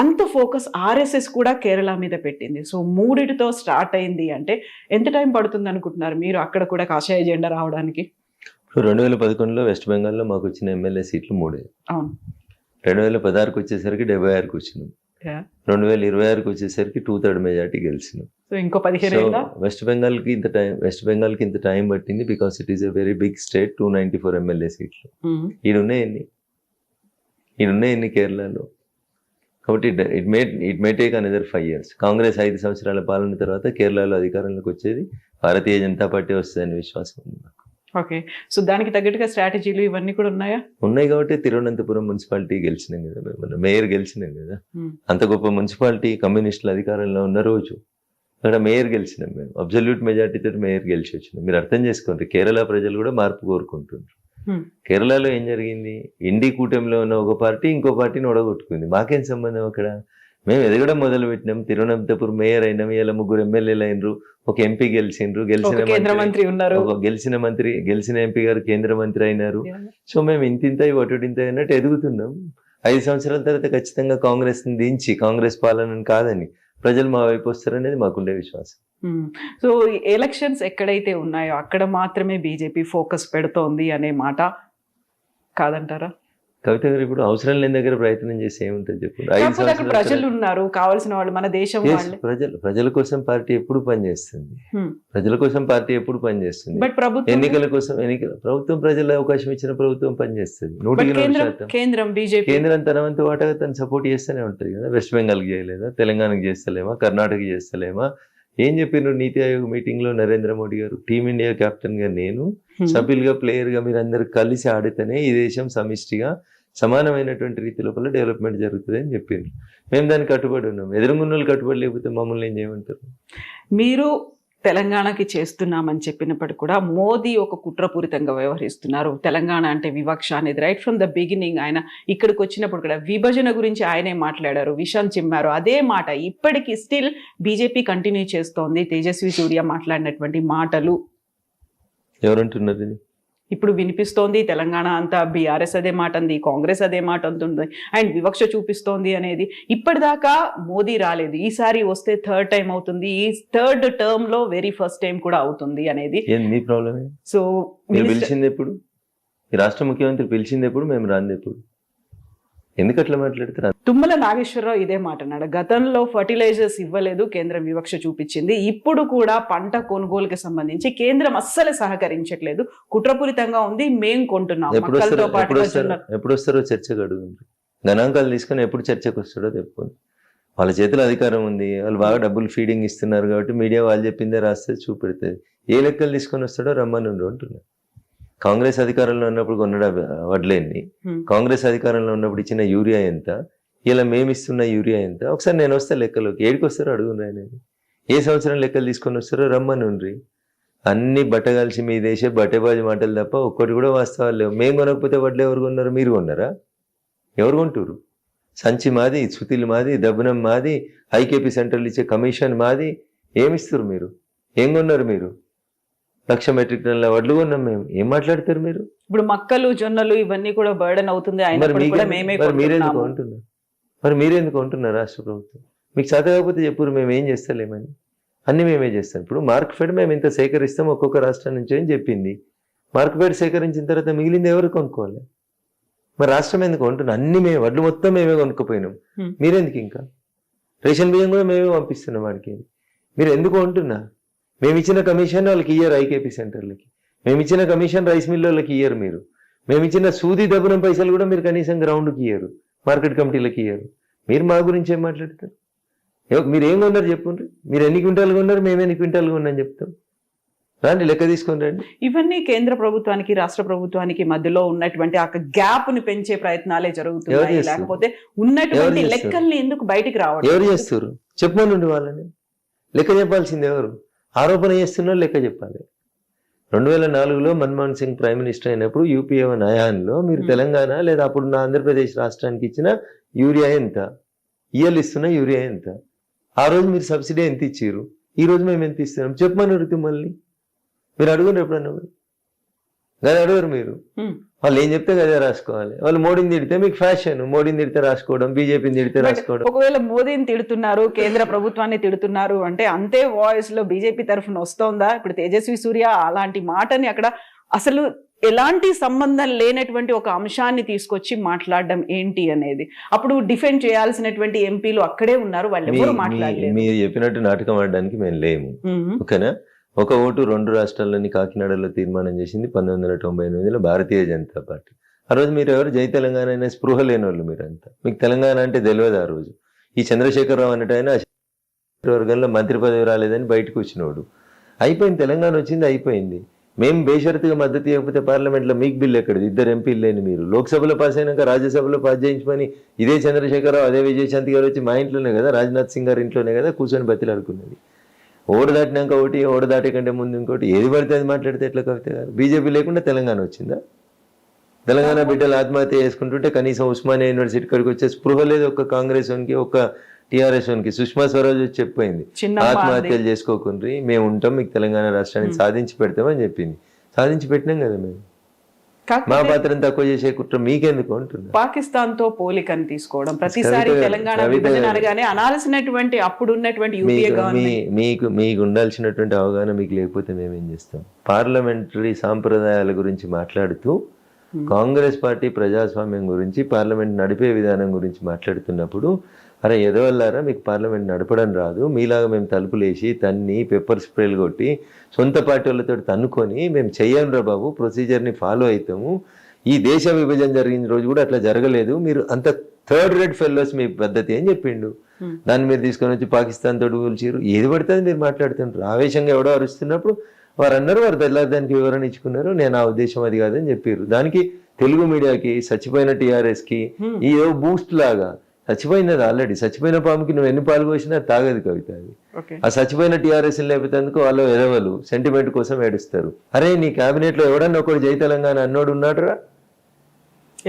అంత ఫోకస్ ఆర్ఎస్ఎస్ కూడా కేరళ మీద పెట్టింది. సో 3తో స్టార్ట్ అయింది అంటే ఎంత టైం పడుతుంది అనుకుంటున్నారు మీరు అక్కడ కూడా కాషాయ జెండా రావడానికి? 2011లో వెస్ట్ బెంగాల్లో మాకు వచ్చిన ఎమ్మెల్యే సీట్లు 3. అవును. 2016కి వచ్చేసరికి 76కి వచ్చినాం. 2026కి వచ్చేసరికి 2/3 మెజార్టీ గెలిచినాం. సో ఇంకో 15 ఏళ్ళ వెస్ట్ బెంగాల్కి ఇంత టైం పట్టింది because it is a very big state. 294 MLA సీట్లు. ఈడున్నాయి ఎన్ని కేరళలో? కాబట్టి it may take another 5 years. Congress 5 సంవత్సరాల పాలన తర్వాత కేరళలో అధికారంలోకి వచ్చేది భారతీయ జనతా పార్టీ వస్తుందని విశ్వాసం ఉంది నాకు. ఓకే, సో దానికి తగ్గట్టుగా స్ట్రాటజీలు ఇవన్నీ కూడా ఉన్నాయా? ఉన్నాయి కాబట్టి తిరువనంతపురం మున్సిపాలిటీ గెలిచినాం కదా, మేము మేయర్ గెలిచినాం కదా. అంత గొప్ప మున్సిపాలిటీ కమ్యూనిస్టుల అధికారంలో ఉన్న రోజు అక్కడ మేయర్ గెలిచినాం మేము. అబ్జల్యూట్ మెజార్టీతో మేయర్ గెలిచి వచ్చినాం. మీరు అర్థం చేసుకోండి, కేరళ ప్రజలు కూడా మార్పు కోరుకుంటున్నారు. కేరళలో ఏం జరిగింది, ఇండి కూటమిలో ఉన్న ఒక పార్టీ ఇంకో పార్టీని ఒడగొట్టుకుంది. మాకేం సంబంధం అక్కడ? మేము ఎదగడం మొదలు పెట్టినాం, తిరువనంతపురం మేయర్ అయినాం, ఇలా 3 ఎమ్మెల్యేలు అయినరు, ఒక ఎంపీ గెలిచిండ్రు, కేంద్ర మంత్రి ఉన్నారు, గెలిచిన ఎంపీ గారు కేంద్ర మంత్రి అయినారు. సో మేము ఇంతింత ఒటుడింత అన్నట్టు ఎదుగుతున్నాం. 5 సంవత్సరాల తర్వాత ఖచ్చితంగా కాంగ్రెస్ ని దించి కాంగ్రెస్ పాలనని కాదని ప్రజలు మా వైపు వస్తారనేది మాకుండే విశ్వాసం. సో ఎలక్షన్స్ ఎక్కడైతే ఉన్నాయో అక్కడ మాత్రమే బీజేపీ ఫోకస్ పెడుతోంది అనే మాట కాదంటారా? కవిత గారు ఇప్పుడు అవసరం లేని దగ్గర ప్రయత్నం చేసి ఏముంటుంది చెప్పండి. ప్రజలు ఉన్నారు, కావాల్సిన వాళ్ళు, మన దేశం వాళ్ళు. ప్రజల కోసం పార్టీ ఎప్పుడు పనిచేస్తుంది, ప్రజల కోసం పార్టీ ఎప్పుడు పనిచేస్తుంది. బట్ ప్రభుత్వం ఎన్నికల కోసం ప్రభుత్వం ప్రజల అవకాశం ఇచ్చిన ప్రభుత్వం పనిచేస్తుంది. 100% కేంద్రం బీజేపీ కేంద్రం తన వంతు వాటగా తను సపోర్ట్ చేస్తూనే ఉంటుంది కదా. వెస్ట్ బెంగాల్కి చేయలేదా, తెలంగాణకి చేస్తలేమా, కర్ణాటక చేస్తలేమా? ఏం చెప్పినారు నీతి ఆయోగ్ మీటింగ్ లో నరేంద్ర మోడీ గారు? టీమిండియా కెప్టెన్ గా నేను, సభ్యులుగా ప్లేయర్ గా మీరు అందరు కలిసి ఆడితేనే ఈ దేశం సమిష్టిగా సమానమైనటువంటి రీతి లోపల డెవలప్మెంట్ జరుగుతుంది అని చెప్పిండ్రు. మేము దానికి కట్టుబడి ఉన్నాం. ఎదురుగున్నోళ్ళు కట్టుబడి లేకపోతే మమ్మల్ని ఏం చేయమంటారు? మీరు తెలంగాణకి చేస్తున్నామని చెప్పినప్పటికీ కూడా మోదీ ఒక కుట్రపూరితంగా వ్యవహరిస్తున్నారు. తెలంగాణ అంటే వివక్ష అనేది రైట్ ఫ్రమ్ ద బిగినింగ్. ఆయన ఇక్కడికి వచ్చినప్పుడు కూడా విభజన గురించి ఆయనే మాట్లాడారు, విషం చిమ్మారు. అదే మాట ఇప్పటికీ స్టిల్ బీజేపీ కంటిన్యూ చేస్తోంది. తేజస్వి సూర్య మాట్లాడినటువంటి మాటలు ఎవరంటున్నారు ఇది? ఇప్పుడు వినిపిస్తోంది. తెలంగాణ అంతా బీఆర్ఎస్ అదే మాట అంది, కాంగ్రెస్ అదే మాట అంటుంది, అండ్ వివక్ష చూపిస్తోంది అనేది. ఇప్పటిదాకా మోదీ రాలేదు, ఈసారి వస్తే 3rd టైం అవుతుంది, ఈ 3rd టర్మ్ లో వెరీ ఫస్ట్ టైం కూడా అవుతుంది అనేది. మీ ప్రాబ్లం. సో పిలిచింది ఎప్పుడు? ఈ రాష్ట్ర ముఖ్యమంత్రి పిలిచింది ఎప్పుడు? మేము రాంది ఎప్పుడు? ఎందుకు అట్లా మాట్లాడుతున్నారు? తుమ్మల నాగేశ్వరరావు ఇదే మాట అన్నాడు. గతంలో ఫర్టిలైజర్స్ ఇవ్వలేదు, కేంద్రం వివక్ష చూపించింది. ఇప్పుడు కూడా పంట కొనుగోలుకి సంబంధించి కేంద్రం అస్సలు సహకరించట్లేదు, కుట్రపూరితంగా ఉంది, మేం కొంటున్నాం. ఎప్పుడు వస్తారో చర్చకు అడుగుంది. గణాంకాలు తీసుకొని ఎప్పుడు చర్చకు వస్తాడో చెప్పుకోండి. వాళ్ళ చేతిలో అధికారం ఉంది, వాళ్ళు బాగా డబ్బులు ఫీడింగ్ ఇస్తున్నారు కాబట్టి మీడియా వాళ్ళు చెప్పిందే రాస్తే చూపెడుతుంది. ఏ లెక్కలు తీసుకొని వస్తాడో రమ్మని అంటున్నారు. కాంగ్రెస్ అధికారంలో ఉన్నప్పుడు కొన్న వడ్లేని, కాంగ్రెస్ అధికారంలో ఉన్నప్పుడు ఇచ్చిన యూరియా ఎంత, ఇలా మేమిస్తున్న యూరియా ఎంత, ఒకసారి నేను వస్తే లెక్కలోకి. ఏడికి వస్తారో అడుగుండ్రి. ఆయన ఏ సంవత్సరం లెక్కలు తీసుకొని వస్తారో రమ్మని ఉండ్రి. అన్ని బట్టగాల్సి మీ దేశే బట్టేబాజీ మాటలు తప్ప ఒక్కటి కూడా వాస్తవాలు లేవు. మేము కొనకపోతే వడ్లు ఎవరు కొన్నారు? మీరు కొన్నారా? ఎవరు కొంటారు? సంచి మాది, సుతిలు మాది, దబ్బనం మాది, ఐకేపీ సెంటర్లు ఇచ్చే కమిషన్ మాది. ఏమిస్తారు మీరు? ఏం కొన్నారు మీరు? 1,00,000 మెట్రిక్ టన్నుల వడ్లు కొన్నాం మేము. ఏం మాట్లాడతారు మీరు? ఇప్పుడు మక్కలు, జొన్నలు ఇవన్నీ కూడా బర్డెన్ అవుతుంది. మీరెందుకు అంటున్నారు? మరి మీరెందుకు అంటున్నారు? రాష్ట్ర ప్రభుత్వం మీకు చేత కాకపోతే చెప్పురు, మేము ఏం చేస్తలేమని. అన్ని మేమే చేస్తాం. ఇప్పుడు మార్క్ఫెడ్ మేము ఇంత సేకరిస్తాం ఒక్కొక్క రాష్ట్రం నుంచి అని చెప్పింది. మార్క్ఫెడ్ సేకరించిన తర్వాత మిగిలింది ఎవరు కొనుక్కోవాలి? మరి రాష్ట్రం ఎందుకు కొంటున్నాం? అన్ని మేము వడ్లు మొత్తం మేమే కొనుక్కపోయినాం. మీరెందుకు? ఇంకా రేషన్ బియ్యం కూడా మేమే పంపిస్తున్నాం వాడికి. మీరు ఎందుకు కొంటున్నారు? మేము ఇచ్చిన కమిషన్ వాళ్ళకి ఇయ్యరు, ఐకేపీ సెంటర్లకి. మేము ఇచ్చిన కమిషన్ రైస్ మిల్లులకి ఇయ్యరు మీరు. మేము ఇచ్చిన సూది దబ్బనం పైసలు కూడా మీరు కనీసం గ్రౌండ్కి ఇయ్యరు, మార్కెట్ కమిటీలకి ఇయ్యరు. మీరు మా గురించి ఏం మాట్లాడతారు? మీరు ఏం కొన్నారు చెప్పుండ్రి. మీరు ఎన్ని క్వింటాలు కొన్నారు, మేము ఎన్ని క్వింటాలు కొన్నాం చెప్తాం. రాండి, లెక్క తీసుకొని రండి. ఇవన్నీ కేంద్ర ప్రభుత్వానికి రాష్ట్ర ప్రభుత్వానికి మధ్యలో ఉన్నటువంటి ఆ గ్యాప్ ని పెంచే ప్రయత్నాలే జరుగుతున్నాయి. లేకపోతే ఉన్నటువంటి లెక్కల్ని ఎందుకు బయటికి రావడం? ఎవరు చేస్తారు? చెప్పమనండి వాళ్ళని. లెక్క చెప్పాల్సింది ఎవరు? ఆరోపణ చేస్తున్నా లెక్క చెప్పాలి. 2004లో మన్మోహన్ సింగ్ ప్రైమ్ మినిస్టర్ అయినప్పుడు యూపీఏ హయాంలో మీరు తెలంగాణ లేదా అప్పుడున్న ఆంధ్రప్రదేశ్ రాష్ట్రానికి ఇచ్చిన యూరియా ఎంత, ఇస్తున్న యూరియా ఎంత, ఆ రోజు మీరు సబ్సిడీ ఎంత ఇచ్చారు, ఈ రోజు మేము ఎంత ఇస్తున్నాం చెప్పమని అడుగుతాం. మళ్ళీ మీరు అడుగురు ఎప్పుడన్నా? గది అడగరు మీరు. వాళ్ళు ఏం చెప్తే గదే రాసుకోవాలి. వాళ్ళు మోడీని తిడితే మీకు ఫ్యాషన్, మోడీని తిడితే రాసుకోవడం, బీజేపీని తిడితే రాసుకోవడం. ఒకవేళ మోదీని తిడుతున్నారు, కేంద్ర ప్రభుత్వాన్ని తిడుతున్నారు అంటే అంతే వాయిస్ లో బీజేపీ తరఫున వస్తోందా? ఇప్పుడు తేజస్వి సూర్య అలాంటి మాటని అక్కడ అసలు ఎలాంటి సంబంధం లేనటువంటి ఒక అంశాన్ని తీసుకొచ్చి మాట్లాడడం ఏంటి అనేది. అప్పుడు డిఫెండ్ చేయాల్సినటువంటి ఎంపీలు అక్కడే ఉన్నారు, వాళ్ళు ఎవరు మాట్లాడలేదు. మీరు చెప్పినట్టు నాటకం ఆడడానికి మేము లేము. ఓకేనా? ఒక ఓటు 2 రాష్ట్రాల్లోని కాకినాడలో తీర్మానం చేసింది 1998లో భారతీయ జనతా పార్టీ. ఆ రోజు మీరు ఎవరు జై తెలంగాణ అనే స్పృహ లేని వాళ్ళు మీరంతా. మీకు తెలంగాణ అంటే తెలియదు ఆ రోజు. ఈ చంద్రశేఖరరావు అన్నట్టు వర్గంలో మంత్రి పదవి రాలేదని బయటకు వచ్చినోడు. అయిపోయింది, తెలంగాణ వచ్చింది, అయిపోయింది. మేము బేషరతుగా మద్దతు ఇవ్వకపోతే పార్లమెంట్లో మీకు బిల్లు ఎక్కడిది? 2 ఎంపీలు లేని మీరు లోక్సభలో పాస్ అయినాక రాజ్యసభలో పాస్ చేయించమని ఇదే చంద్రశేఖరరావు అదే విజయశాంతి గారు వచ్చి మా ఇంట్లోనే కదా, రాజ్నాథ్ సింగ్ గారి ఇంట్లోనే కదా కూర్చొని బతిలాడుకున్నది. ఓడి దాటినాక ఒకటి, ఓడి దాటే కంటే ముందు ఇంకోటి, ఏది పడితే అది మాట్లాడితే ఎట్లా కవిత గారు? బీజేపీ లేకుండా తెలంగాణ వచ్చిందా? తెలంగాణ బిడ్డలు ఆత్మహత్య చేసుకుంటుంటే కనీసం ఉస్మానియా యూనివర్సిటీ కాడికి వచ్చే స్పృహ లేదు ఒక్క కాంగ్రెస్ వానికి, ఒక్క టీఆర్ఎస్ వానికి. సుష్మా స్వరాజ్ వచ్చి చెప్పింది ఆత్మహత్యలు చేసుకోకుండ్రి, మేము ఉంటాం, మీకు తెలంగాణ రాష్ట్రానికి సాధించి పెడతామని చెప్పింది. సాధించి పెట్టినాం కదా మేము. మా పాత్రను తక్కువ చేసే కుట్ర మీకెందుకు అంటున్నా. పాకిస్తాన్ తో పోలికని తీసుకోవడం, ప్రతిసారి తెలంగాణ విభజన అనగానే అనాల్సినటువంటి అప్పుడు ఉన్నటువంటి మీకు ఉండాల్సినటువంటి అవగాహన మీకు లేకపోతే మేమేం చేస్తాం? పార్లమెంటరీ సాంప్రదాయాల గురించి మాట్లాడుతూ కాంగ్రెస్ పార్టీ ప్రజాస్వామ్యం గురించి, పార్లమెంట్ నడిపే విధానం గురించి మాట్లాడుతున్నప్పుడు, అరే ఎదవల్లారా మీకు పార్లమెంట్ నడపడం రాదు, మీలాగా మేము తలుపులేసి తన్ని పెప్పర్ స్ప్రేలు కొట్టి సొంత పార్టీ వాళ్ళతో తన్నుకొని మేము చెయ్యంరా బాబు, ప్రొసీజర్ని ఫాలో అవుతాము, ఈ దేశ విభజన జరిగిన రోజు కూడా అట్లా జరగలేదు, మీరు అంత థర్డ్ రేట్ ఫెలోస్ మీ పద్ధతి అని చెప్పిండు. దాన్ని మీరు తీసుకొని వచ్చి పాకిస్తాన్ తోటి కూల్చిరు, ఏది పడుతుంది మీరు మాట్లాడుతుంటారు. ఆవేశంగా ఎవడో అరుస్తున్నప్పుడు వారు అన్నారు, వారు దానికి వివరణ ఇచ్చుకున్నారు, నేను ఆ ఉద్దేశం అది కాదని చెప్పారు. దానికి తెలుగు మీడియాకి, చచ్చిపోయిన టీఆర్ఎస్కి ఏదో బూస్ట్ లాగా, చచ్చిపోయినది ఆల్రెడీ, చచ్చిపోయిన పాముకి నువ్వు ఎన్ని పాలు పోసినా తాగదు కవిత. అది ఆ చచ్చిపోయిన టీఆర్ఎస్ లేకపోతేందుకు వాళ్ళు ఎదవలు సెంటిమెంట్ కోసం ఏడుస్తారు. అరే నీ క్యాబినెట్ లో ఎవడన్నా ఒకటి జై తెలంగాణ అన్నోడు ఉన్నాడురా?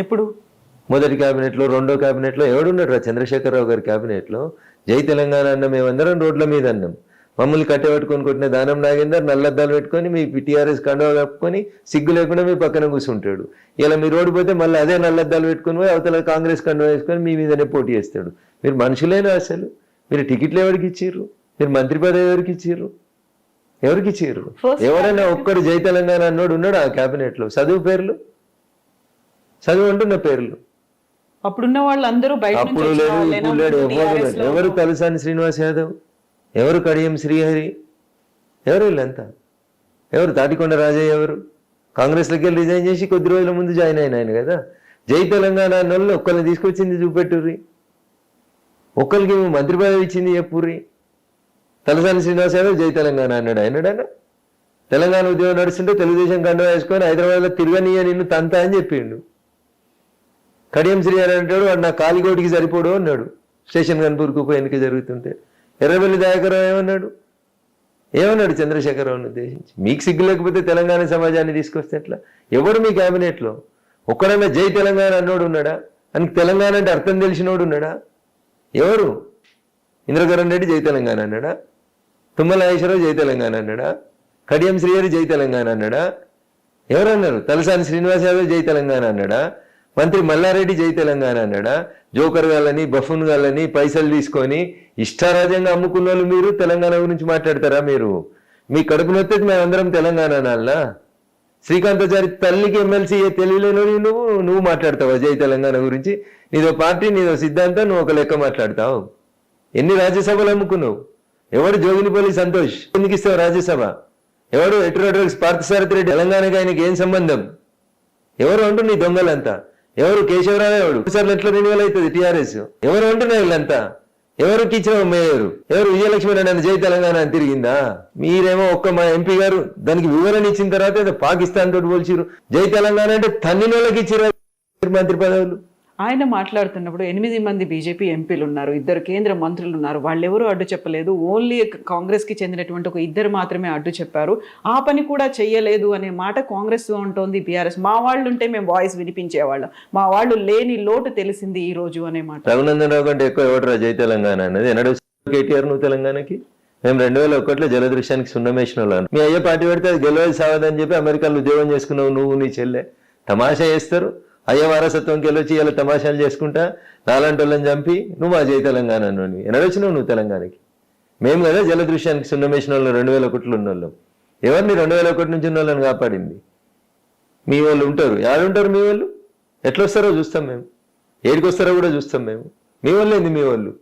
ఎప్పుడు? మొదటి క్యాబినెట్ లో, రెండో క్యాబినెట్ లో ఎవడున్నాడు రా? చంద్రశేఖరరావు గారి క్యాబినెట్ లో జై తెలంగాణ అన్న మేమందరం రోడ్ల మీద అన్నాం. మమ్మల్ని కట్టెపెట్టుకొని కొట్టిన దానం నాగేందర్ నల్లద్దాలు పెట్టుకొని మీ టీఆర్ఎస్ కండువా కప్పుకొని సిగ్గు లేకుండా మీ పక్కన కూర్చుంటాడు. ఇలా మీరు ఓడిపోతే మళ్ళీ అదే నల్లద్దాలు పెట్టుకొని పోయి అవతల కాంగ్రెస్ కండువా వేసుకొని మీ మీదనే పోటీ చేస్తాడు. మీరు మనుషులేనా అసలు? మీరు టికెట్లు ఎవరికి ఇచ్చిర్రు? మీరు మంత్రి పదవి ఎవరికి ఇచ్చిర్రు? ఎవరికి ఇచ్చిర్రు? ఎవరైనా ఒక్కడు జై తెలంగాణ అన్నోడు ఉన్నాడు ఆ క్యాబినెట్ లో? చదువు పేర్లు, చదువు అంటున్న పేర్లు అప్పుడున్న వాళ్ళందరూ అప్పుడు లేడు, ఇప్పుడు లేడు. ఎవరు తలసాని శ్రీనివాస్ యాదవ్, ఎవరు కడియం శ్రీహరి, ఎవరు వీళ్ళంతా? ఎవరు తాటికొండ రాజయ్య? ఎవరు? కాంగ్రెస్లోకి వెళ్ళి రిజైన్ చేసి కొద్ది రోజుల ముందు జాయిన్ అయిన ఆయన కదా. జై తెలంగాణ అన్న వాళ్ళు ఒక్కరిని తీసుకొచ్చింది చూపెట్టుర్రి, ఒక్కరికి మంత్రి పదవి ఇచ్చింది చెప్పుర్రి. తలసాని శ్రీనివాస్ యాదవ్ జై తెలంగాణ అన్నాడు. అయినాడన్నా తెలంగాణ ఉద్యోగం నడుస్తుంటే తెలుగుదేశం కండువా వేసుకొని హైదరాబాద్లో తిరగనీయ నిన్ను తంతా అని చెప్పిండు. కడియం శ్రీహరి అంటాడు, వాడు నా కాలిగోటికి సరిపోడు అన్నాడు స్టేషన్ కన్పూర్కు ఉప ఎన్నిక జరుగుతుంటే. ఎర్రబెల్లి దయాకర్రావు ఏమన్నాడు చంద్రశేఖరరావుని ఉద్దేశించి? మీకు సిగ్గు లేకపోతే తెలంగాణ సమాజాన్ని తీసుకొస్తే ఎట్లా? ఎవడు మీ క్యాబినెట్లో ఒక్కడన్నా జై తెలంగాణ అన్నోడు ఉన్నాడా? అని తెలంగాణ అంటే అర్థం తెలిసినోడు ఉన్నాడా? ఎవరు? ఇంద్రకరణ్ రెడ్డి జై తెలంగాణ అన్నాడా? తుమ్మల నాగేశ్వరరావు జై తెలంగాణ అన్నాడా? కడియం శ్రీహరి జై తెలంగాణ అన్నాడా? ఎవరన్నారు? తలసాని శ్రీనివాస్ యాదవ్ జై తెలంగాణ అన్నాడా? మంత్రి మల్లారెడ్డి జై తెలంగాణ అన్నాడా? జోకర్ గాళ్ళని, బఫూన్ గాళ్ళని పైసలు తీసుకొని ఇష్టారాజ్యంగా అమ్ముకున్న వాళ్ళు మీరు తెలంగాణ గురించి మాట్లాడతారా? మీరు మీ కడుపు నొత్తే మేమందరం తెలంగాణ అనాలనా? శ్రీకాంతాచారి తల్లికి ఎమ్మెల్సీ తెలియలేను నువ్వు మాట్లాడతావా జై తెలంగాణ గురించి? నీదో పార్టీ, నీదో సిద్ధాంతం, నువ్వు ఒక లెక్క మాట్లాడతావు. ఎన్ని రాజ్యసభలు అమ్ముకున్నావు? ఎవడు? జోగినిపల్లి సంతోష్ ఎందుకు ఇస్తావు రాజ్యసభ? ఎవడు? ఎటురడ్రగ్స్ పార్థసారథి రెడ్డి. తెలంగాణకి ఆయనకి ఏం సంబంధం? ఎవరు అంటూ నీ దొంగలంతా? ఎవరు? కేశవరావు ఎవడు? సార్లు ఎట్లా రెన్యువల్ అవుతుంది టీఆర్ఎస్? ఎవరు అంటున్నారు వీళ్ళంతా? ఎవరికి ఇచ్చిన మేయరు? ఎవరు? విజయలక్ష్మి నన్ను జై తెలంగాణ అని తిరిగిందా? మీరేమో ఒక్క మా ఎంపీ గారు దానికి వివరణ ఇచ్చిన తర్వాత పాకిస్తాన్ తోటి పోల్చిరు. జై తెలంగాణ అంటే తన్నిన వాళ్ళకి ఇచ్చిరు మంత్రి పదవులు. ఆయన మాట్లాడుతున్నప్పుడు 8 మంది బీజేపీ ఎంపీలు ఉన్నారు, 2 కేంద్ర మంత్రులు ఉన్నారు, వాళ్ళెవరూ అడ్డు చెప్పలేదు. ఓన్లీ కాంగ్రెస్కి చెందినటువంటి ఒక 2 మాత్రమే అడ్డు చెప్పారు. ఆ పని కూడా చెయ్యలేదు అనే మాట కాంగ్రెస్ అంటోంది. బీఆర్ఎస్ మా వాళ్ళు ఉంటే మేము వాయిస్ వినిపించేవాళ్ళం, మా వాళ్ళు లేని లోటు తెలిసింది ఈ రోజు అనే మాట. రఘునందన్ రావు కంటే ఎక్కువ ఎవడరా జై తెలంగాణ అన్నది? ఎన్నడూ కేటీఆర్ నువ్వు తెలంగాణకి? మేము 2001లో జలదృశ్యానికి సున్నమేసిన వాళ్ళం. మీ అయ్యే పార్టీ పెడితే అది గెలవది సావదని చెప్పి అమెరికాలో ఉద్యోగం చేసుకున్నావు నువ్వు, నీ చెల్లె. తమాషా చేస్తారు. అయ్యే వారసత్వంకి వెళ్ళొచ్చి ఇలా తమాషాలు చేసుకుంటా నాలాంటి వాళ్ళని చంపి నువ్వు మా జై తెలంగాణ అన్నోని. ఎన్నడొచ్చినావు నువ్వు తెలంగాణకి? మేము కదా జలదృశ్యానికి సున్నమేసిన వాళ్ళు 2001లో ఉన్న వాళ్ళం. ఎవరిని 2001 నుంచి ఉన్న వాళ్ళని కాపాడింది? మీ వాళ్ళు ఉంటారు. ఎవరుంటారు మీ వాళ్ళు? ఎట్లా వస్తారో చూస్తాం మేము, ఏడికి వస్తారో కూడా చూస్తాం మేము. మీ వాళ్ళు ఏంది? మీ వాళ్ళు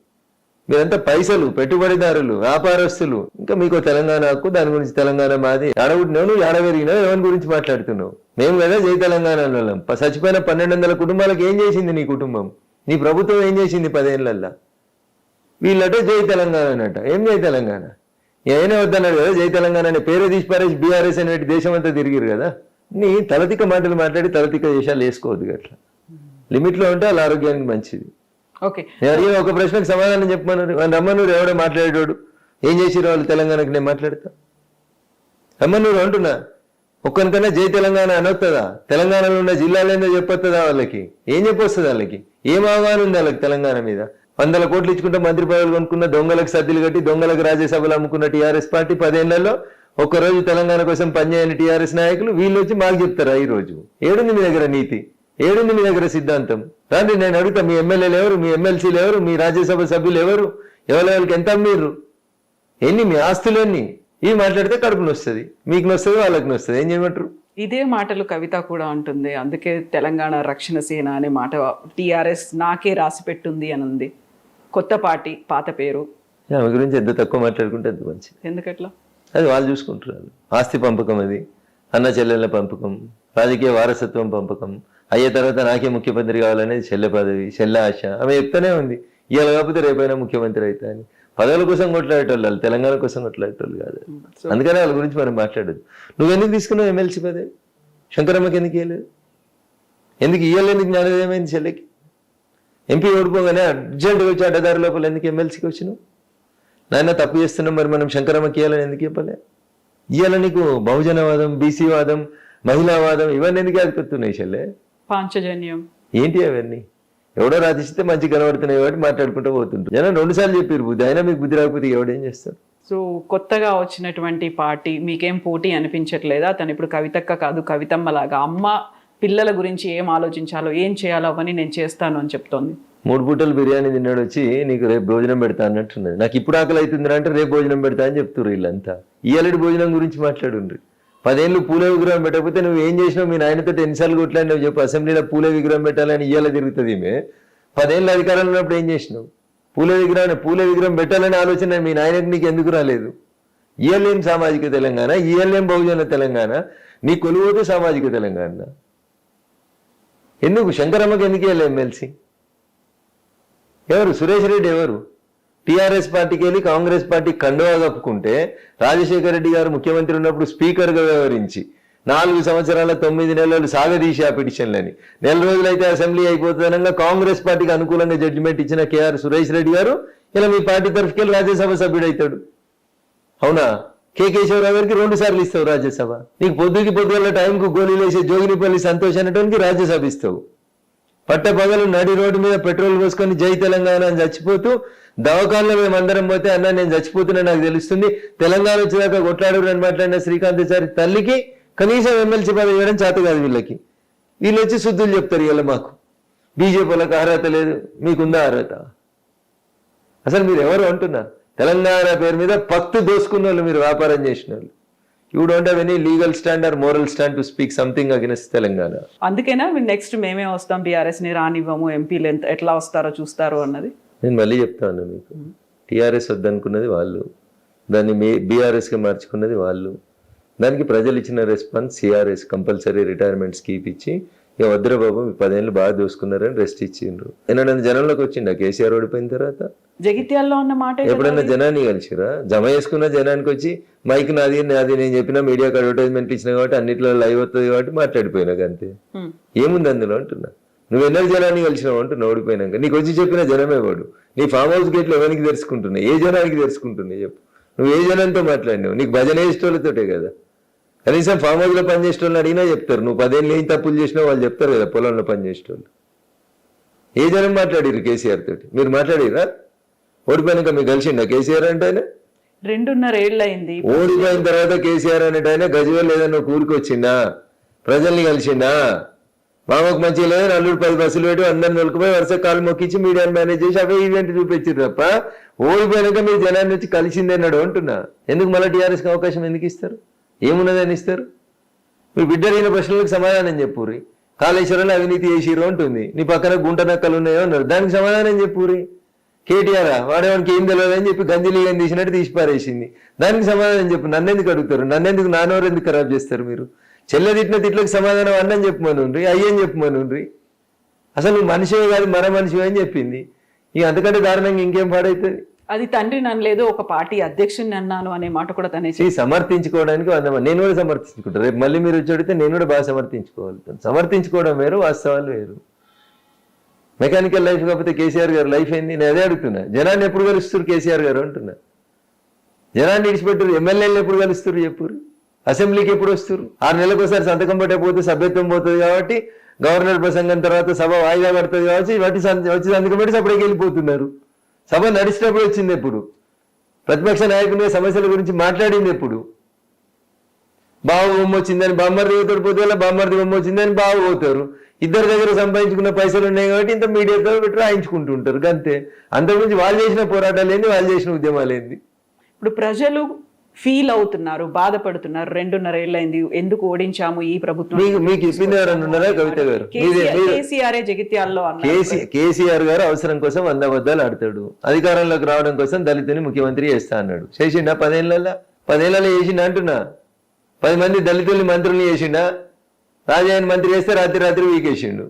మీరంతా పైసలు, పెట్టుబడిదారులు, వ్యాపారస్తులు. ఇంకా మీకు తెలంగాణ హక్కు, దాని గురించి తెలంగాణ మాది, ఆడబుట్టినావు నువ్వు, ఆడబెరిగినావు, ఎవరి గురించి మాట్లాడుతున్నావు? మేము కదా జై తెలంగాణ వాళ్ళం. చచ్చిపోయిన 1200 కుటుంబాలకు ఏం చేసింది నీ కుటుంబం? నీ ప్రభుత్వం ఏం చేసింది 10 ఏళ్లల్లా? వీళ్ళట జై తెలంగాణ అనట. ఏం జై తెలంగాణ? ఏమైనా వద్దన్నాడు కదా జై తెలంగాణ అనే పేరు తీసి పారేసి బీఆర్ఎస్ అనేటి దేశం అంతా తిరిగిరు కదా. నీ తలతిక మాటలు మాట్లాడి తలతిక దేశాలు వేసుకోవద్దు. అట్లా లిమిట్లో ఉంటే వాళ్ళ ఆరోగ్యానికి మంచిది. ఓకే, నేను అడిగిన ఒక ప్రశ్నకు సమాధానం చెప్పమన్నారు. రమ్మన్నూరు ఎవడో మాట్లాడేటోడు, ఏం చేసిరు వాళ్ళు తెలంగాణకి, నేను మాట్లాడతా. రమ్మన్నూరు అంటున్నా, ఒక్కనికన్నా జై తెలంగాణ అనొస్తుందా? తెలంగాణలో ఉన్న జిల్లాలేందో చెప్పొస్తుందా వాళ్ళకి? ఏం చెప్పొస్తుంది వాళ్ళకి? ఏం అవగాహన ఉంది వాళ్ళకి తెలంగాణ మీద? 100 కోట్లు ఇచ్చుకుంటే మంత్రి పదవులు కొనుక్కున్న, దొంగలకు సద్దులు కట్టి దొంగలకు రాజ్యసభలు అమ్ముకున్న టీఆర్ఎస్ పార్టీ 10 ఏళ్లలో ఒక్కరోజు తెలంగాణ కోసం పనిచేయని టీఆర్ఎస్ నాయకులు వీళ్ళు వచ్చి మాకు చెప్తారా ఈ రోజు? ఏడుంది మీ దగ్గర నీతి? ఏడుంది మీ దగ్గర సిద్ధాంతం? రండి, నేను అడుగుతా, మీ ఎమ్మెల్యేలు ఎవరు, మీ ఎమ్మెల్సీలు ఎవరు, మీ రాజ్యసభ సభ్యులు ఎవరు, ఎవరికి ఎంత అమ్మీరు, ఎన్ని మీ ఆస్తులు ఎన్ని? ఇవి మాట్లాడితే కడుపు నొస్తుంది, మీకు నొస్తుంది, వాళ్ళకి నొస్తుంది. ఏం చేయమంటారు? ఇదే మాటలు కవిత కూడా ఉంటుంది. అందుకే తెలంగాణ రక్షణ సేన అనే మాట టీఆర్ఎస్ నాకే రాసి పెట్టుంది అని ఉంది. కొత్త పార్టీ, పాత పేరు. ఆమె గురించి ఎంత తక్కువ మాట్లాడుకుంటే అంత మంచిది. ఎందుకట్లా? అది వాళ్ళు చూసుకుంటారు. ఆస్తి పంపకం, అది అన్న చెల్లెళ్ళ పంపకం, రాజకీయ వారసత్వం పంపకం. అయ్యే తర్వాత నాకే ముఖ్యమంత్రి కావాలనేది చెల్లె పదవి, చెల్లె ఆశ. ఆమె చెప్తానే ఉంది, ఇవాళ కాకపోతే రేపైనా ముఖ్యమంత్రి అవుతా అని. పదవుల కోసం కొట్లాడేటోళ్ళు, తెలంగాణ కోసం కొట్లాడేటోళ్ళు కాదు. అందుకనే వాళ్ళ గురించి మనం మాట్లాడదు. నువ్వెందుకు తీసుకున్నావు ఎమ్మెల్సీ పదవి? శంకరమ్మకి ఎందుకు ఇవ్వలేదు? ఎందుకు ఇవ్వలేదు? జ్ఞానం ఏమైంది చెల్లెకి? ఎంపీ ఓడిపోగానే అర్జెంటుగా వచ్చి అడ్డదారి లోపల ఎందుకు ఎమ్మెల్సీకి వచ్చినావు? నాయన తప్పు చేస్తున్నాం, మరి మనం శంకరమ్మకి ఇవ్వాలని ఎందుకు చెప్పలే? ఇవాళ నీకు బహుజనవాదం, బీసీవాదం, మహిళావాదం ఇవన్నీ ఎందుకు ఆదుకొస్తున్నాయి చెల్లె? పాంచజన్యం ఏంటి అవన్నీ? ఎవడో రాసిస్తే మంచి కనబడుతున్నాయి కాబట్టి మాట్లాడుకుంటూ పోతుంటారు. జనం 2 సార్లు చెప్పారు బుద్ధి, అయినా మీకు బుద్ధి రాకపోతే ఎవడేం చేస్తారు? సో కొత్తగా వచ్చినటువంటి పార్టీ మీకేం పోటీ అనిపించట్లేదా? తను ఇప్పుడు కవితక్క కాదు, కవితమ్మ లాగా అమ్మ పిల్లల గురించి ఏం ఆలోచించాలో, ఏం చేయాలో అవన్నీ నేను చేస్తాను అని చెప్తోంది. 3 పూటలు బిర్యానీ తిన్నాడు వచ్చి నీకు రేపు భోజనం పెడతా అన్నట్టున్నది. నాకు ఇప్పుడు ఆకలి అవుతుందిరా అంటే రేపు భోజనం పెడతా అని చెప్తున్నారు వీళ్ళంతా. ఇయ్యాలటి భోజనం గురించి మాట్లాడుండ్రి. 10 ఏళ్ళు పూలే విగ్రహం పెట్టకపోతే నువ్వు ఏం చేసినావు? మీ నాయనతో ఎన్నిసార్లు కొట్లాడినావు చెప్పు? అసెంబ్లీలో పూలే విగ్రహం పెట్టాలని ఇయ్యాల తిరుగుతుంది ఈమె. 10 ఏళ్ళు అధికారంలో ఉన్నప్పుడు ఏం చేసినావు? పూలే విగ్రహం పెట్టాలనే ఆలోచన మీ నాయనకు నీకు ఎందుకు రాలేదు? ఇయ్యలేం సామాజిక తెలంగాణ, ఇయ్యలేం బహుజన తెలంగాణ, నీ కొలువుతో సామాజిక తెలంగాణ. ఎందుకు శంకరమ్మకి ఎందుకు వెళ్ళి ఎమ్మెల్సీ? ఎవరు? సురేష్ రెడ్డి ఎవరు? టీఆర్ఎస్ పార్టీకి వెళ్ళి కాంగ్రెస్ పార్టీ కండువా కప్పుకుంటే రాజశేఖర రెడ్డి గారు ముఖ్యమంత్రి ఉన్నప్పుడు స్పీకర్గా వ్యవహరించి 4 సంవత్సరాల 9 నెలలు సాగదీసి ఆ పిటిషన్లని 4 రోజులైతే అసెంబ్లీ అయిపోతుందనగా కాంగ్రెస్ పార్టీకి అనుకూలంగా జడ్జిమెంట్ ఇచ్చిన కేఆర్ సురేష్ రెడ్డి గారు ఇలా మీ పార్టీ తరఫుకెళ్ళి రాజ్యసభ సభ్యుడు అవుతాడు. అవునా? కె కేశవరావు గారికి 2 సార్లు ఇస్తావు రాజ్యసభ. నీకు పొద్దుగల టైంకు గోళీలు వేసే జోగినిపల్లి సంతోష్ అనేటానికి రాజ్యసభ ఇస్తావు. పట్టపగలు నడి రోడ్డు మీద పెట్రోల్ పోసుకొని జై తెలంగాణ అని చచ్చిపోతూ దవాఖానలో మేమందరం పోతే అన్న నేను చచ్చిపోతున్నా నాకు తెలుస్తుంది, తెలంగాణ వచ్చేదాకా కొట్లాడు అని మాట్లాడిన శ్రీకాంతాచారి తల్లికి కనీసం ఎమ్మెల్సీ పదవి ఇవ్వడం చేత కాదు వీళ్ళకి. వీళ్ళు వచ్చి శుద్ధులు చెప్తారు ఇలా మాకు బీజేపీలకు అర్హత లేదు, మీకుందా అర్హత? అసలు మీరు ఎవరు అంటున్నా? తెలంగాణ పేరు మీద పత్తు దోసుకున్న వాళ్ళు, మీరు వ్యాపారం చేసిన వాళ్ళు. You don't have any legal stand or moral stand to speak something against Telangana. అందుకేనా నెక్స్ట్ మేమే వస్తాం, బీఆర్ఎస్ ని రానివ్వము, ఎంపీలు ఎట్లా వస్తారో చూస్తారో అన్నది? నేను మళ్ళీ చెప్తాను మీకు, టీఆర్ఎస్ వద్దనుకున్నది వాళ్ళు, దాన్ని బీఆర్ఎస్గా మార్చుకున్నది వాళ్ళు. దానికి ప్రజలు ఇచ్చిన response CRS compulsory retirement skip ఇచ్చి ఇక వద్దురా బాబు 10 ఏళ్ళు బాగా దోసుకున్నారని రెస్ట్ ఇచ్చిండ్రు. ఏమన్నా జనంలోకి వచ్చిండా కేసీఆర్ ఓడిపోయిన తర్వాత? జగిత్యాల్లో ఉన్న మాట ఎప్పుడన్నా జనాన్ని కలిసిరా? జమ చేసుకున్న జనానికి వచ్చి మైక్ నాది నేను చెప్పిన మీడియాకి అడ్వర్టైజ్మెంట్ ఇచ్చిన కాబట్టి అన్నిట్లో లైవ్ అవుతుంది కాబట్టి మాట్లాడిపోయినాక అంతే. ఏముంది అందులో అంటున్నా? నువ్వు ఎన్నో జనాన్ని కలిసినావు అంటున్నా ఓడిపోయినాక. నీకు వచ్చి చెప్పిన జనమే వాడు. నీ ఫామ్ హౌస్ గేట్లు ఎవరికి తెరుచుకుంటున్నాయి? ఏ జనానికి తెరుచుకుంటున్నాయి చెప్పు? నువ్వు ఏ జనంతో మాట్లాడినావు? నీకు భజన వేసేటోళ్ళతోటే కదా. కనీసం ఫామ్ హౌస్లో పనిచేసేటోళ్ళని అడిగినా చెప్తారు. నువ్వు 10 ఏళ్ళు ఏం తప్పులు చేసినావు వాళ్ళు చెప్తారు కదా పొలంలో పనిచేసేటోళ్ళు. ఏ జనం మాట్లాడిరు కేసీఆర్ తోటి? మీరు మాట్లాడిరా? ఓడిపోయినాక మీకు కలిసిండా కేసీఆర్ అంటే? ఆయన 2.5 ఏళ్ళు అయింది. ఓడిపోయిన తర్వాత కేసీఆర్ అనేట ఆయన గజవేల్ ఏదన్నా ఊరికి వచ్చిండా? ప్రజల్ని కలిసిండా? మామకు మంచిగా లేదు, 4-10 బస్సులు పెట్టి అందరిని నొలుకుపోయి వరుస కాలు మొక్కించి మీడియాని మేనేజ్ చేసి అవే ఈవెంట్ చూపించారు తప్ప ఓడిపోయినాక మీరు జనాన్ని వచ్చి కలిసిందే అన్నాడు అంటున్నా. ఎందుకు మళ్ళీ టీఆర్ఎస్కి అవకాశం ఎందుకు ఇస్తారు? ఏమున్నదని ఇస్తారు? మీ బిడ్డ అడిగిన ప్రశ్నలకు సమాధానం చెప్పుర్రి. కాళేశ్వరంలో అవినీతి చేసిరు అంటుంది, నీ పక్కన గుంట నక్కలు ఉన్నాయో అన్నారు, దానికి సమాధానం చెప్పుర్రి. కేటీఆర్ వాడేవానికి ఏం తెలియదు అని చెప్పి గంజిలీగం తీసినట్టు తీసి పారేసింది. దానికి సమాధానం చెప్పు. నన్నెందుకు అడుగుతారు? నన్నెందుకు నానోరు ఎందుకు ఖరాబ్ చేస్తారు మీరు? చెల్లె తిట్టిన తిట్లకు సమాధానం అన్నని చెప్పమనుండ్రి, అయ్యని చెప్పమనుండ్రి. అసలు నువ్వు మనిషివే కాదు మర మనిషివే అని చెప్పింది. ఇక అంతకంటే దారుణంగా ఇంకేం పాడైతుంది? అది తండ్రి నన్నలేదు, ఒక పార్టీ అధ్యక్షుడిని అన్నాను అనే మాట కూడా తనే సమర్థించుకోవడానికి నేను కూడా సమర్థించుకుంటాను. రేపు మళ్ళీ మీరు వచ్చి అడిగితే నేను కూడా బాగా సమర్థించుకోగలుగుతాను. సమర్థించుకోవడం వేరు, వాస్తవాలు వేరు. మెకానికల్ లైఫ్ కాకపోతే కేసీఆర్ గారు లైఫ్ ఏంది? నేను అదే అడుగుతున్నా. జనాన్ని ఎప్పుడు కలుస్తారు కేసీఆర్ గారు అంటున్నా. జనాన్ని విడిచిపెట్టరు. ఎమ్మెల్యేలు ఎప్పుడు కలుస్తారు చెప్పురు? అసెంబ్లీకి ఎప్పుడు వస్తారు? 6 నెలలకు ఒకసారి సంతకం పెట్టకపోతే సభ్యత్వం పోతుంది కాబట్టి, గవర్నర్ ప్రసంగం తర్వాత సభ వాయిదా పడుతుంది కాబట్టి వచ్చి సంతకం పెట్టి సపరేట్కి వెళ్ళిపోతున్నారు. సభ నడిచినప్పుడు వచ్చింది ఎప్పుడు? ప్రతిపక్ష నాయకునిగా సమస్యల గురించి మాట్లాడింది ఎప్పుడు? బావ బొమ్మ వచ్చిందని బామ్మర్ది పోతాడు, పొద్దుల బామ్మర్ది బొమ్మ వచ్చిందని బావ పోతారు. ఇద్దరి దగ్గర సంపాదించుకున్న పైసలు ఉన్నాయి కాబట్టి ఇంత మీడియాతో పెట్టి రాయించుకుంటూ ఉంటారు. అంతే. అంతకుమించి వాళ్ళు చేసిన పోరాటాలు ఏంది, వాళ్ళు చేసిన ఉద్యమాలు ఏంది? ఇప్పుడు ప్రజలు ఫీల్ అవుతున్నారు, బాధపడుతున్నారు. 2.5 ఏళ్ళైంది, ఎందుకు ఓడించాము ఈ ప్రభుత్వం? మీకు ఇప్పింది ఎవరన్నా ఉన్నారా? కవిత గారు కేసీఆర్ జగిత్యాల్లో కేసీఆర్ గారు అవసరం కోసం 100 అబద్ధాలు ఆడతాడు. అధికారంలోకి రావడం కోసం దళితుని ముఖ్యమంత్రి చేస్తా అన్నాడు. చేసిండా? 10 ఏళ్ళలో చేసిండా అంటున్నా. 10 మంది దళితుల్ని మంత్రుల్ని చేసిండా? రాజాయన మంత్రి చేస్తే రాత్రి వీకేసిండు.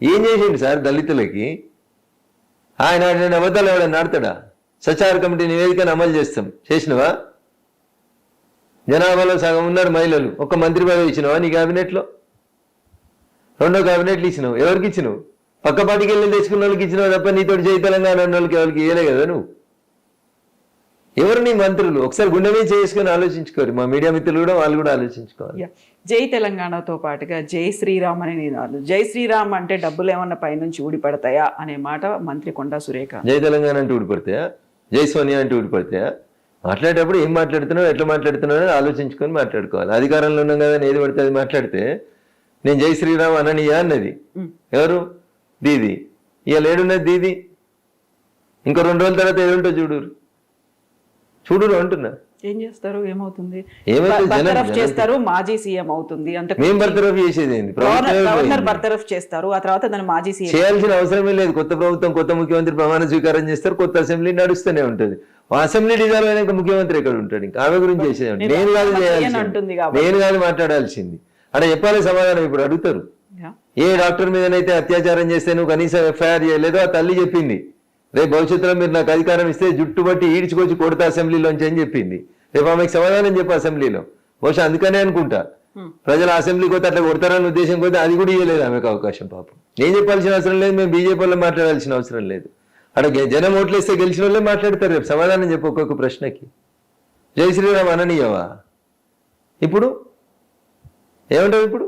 ఏం చేసిండు సార్ దళితులకి? ఆయన ఆడిన అబద్ధాలు ఎవడన్నా ఆడతాడా? సచార కమిటీ నివేదికను అమలు చేస్తాం. చేసినవా? జనాభాలో సగం ఉన్నారు మహిళలు. ఒక్క మంత్రి పదవి ఇచ్చినావా నీ క్యాబినెట్లో? 2వ క్యాబినెట్లు ఇచ్చినావు. ఎవరికి ఇచ్చినావు? పక్క పార్టీకి వెళ్ళి తెచ్చుకున్న వాళ్ళకి ఇచ్చినావు తప్ప నీతో జై తెలంగాణ అన్న వాళ్ళకి ఎవరికి ఇవ్వలే కదా నువ్వు. ఎవరు నీ మంత్రులు? ఒకసారి గుండె మీద చేసుకుని ఆలోచించుకోరు. మా మీడియా మిత్రులు కూడా వాళ్ళు కూడా ఆలోచించుకోవాలి. జై తెలంగాణతో పాటుగా జై శ్రీరామ్ అనే నినాదాలు. జై శ్రీరామ్ అంటే డబ్బులు ఏమన్నా పైనుంచి ఊడిపడతాయా అనే మాట మంత్రి కొండా సురేఖ. జై తెలంగాణ అంటే ఊడిపడతాయా? జై సోనియా అంటే ఊడిపడతాయా? మాట్లాడేటప్పుడు ఏం మాట్లాడుతున్నావు, ఎట్లా మాట్లాడుతున్నావు అని ఆలోచించుకొని మాట్లాడుకోవాలి. అధికారంలో ఉన్నాం కదా ఏది పడితే అది మాట్లాడితే నేను జై శ్రీరామ్ అననీయా అన్నది ఎవరు? దీది. ఇవాళ ఏడున్నది దీది? ఇంకో 2 రోజుల తర్వాత ఏడుంటో చూడు అంటున్నా. ఏం చేస్తారు? ఏమవుతుంది? ఏమైతే చేస్తారు, మాజీ సీఎం అవుతుంది. మేము బర్తరఫ్ చేసేది ఏంది? గవర్నర్ బర్తరఫ్ చేస్తారు, ఆ తర్వాత దాన్ని మాజీ సీఎం చేయాల్సిన అవసరమే లేదు. కొత్త ప్రభుత్వం, కొత్త ముఖ్యమంత్రి ప్రమాణ స్వీకారం చేస్తారు, కొత్త అసెంబ్లీ నడుస్తూనే ఉంటుంది. అసెంబ్లీ డిజాల్వ్ అయినాక ముఖ్యమంత్రి ఎక్కడ ఉంటాడు? ఇంకా ఆమె గురించి చేసేది నేను కాదు చేయాల్సింది, నేను కాదు మాట్లాడాల్సింది. అక్కడ చెప్పాలి సమాధానం. ఇప్పుడు అడుగుతారు ఏ డాక్టర్ మీదనైతే అత్యాచారం చేస్తే నువ్వు కనీసం ఎఫ్ఐఆర్ చేయలేదో ఆ తల్లి చెప్పింది. రేపు భవిష్యత్తులో మీరు నాకు అధికారం ఇస్తే జుట్టు బట్టి ఈడ్చుకొచ్చి కొడతా అసెంబ్లీలోంచి అని చెప్పింది. రేపు ఆమెకు సమాధానం చెప్పు అసెంబ్లీలో. బహుశా అందుకనే అనుకుంటా ప్రజలు అసెంబ్లీకి పోతే అట్లా కొడతారన్న ఉద్దేశం పోతే అది కూడా ఇవ్వలేదు ఆమెకు అవకాశం. పాపం నేను చెప్పాల్సిన అవసరం లేదు, మేము బీజేపీలో మాట్లాడాల్సిన అవసరం లేదు. అక్కడ జనం ఓట్లేస్తే గెలిచిన వాళ్ళే మాట్లాడతారు. రేపు సమాధానం చెప్పు ఒక్కొక్క ప్రశ్నకి. జై శ్రీరామ్ అననీయవా? ఇప్పుడు ఏమంటావు? ఇప్పుడు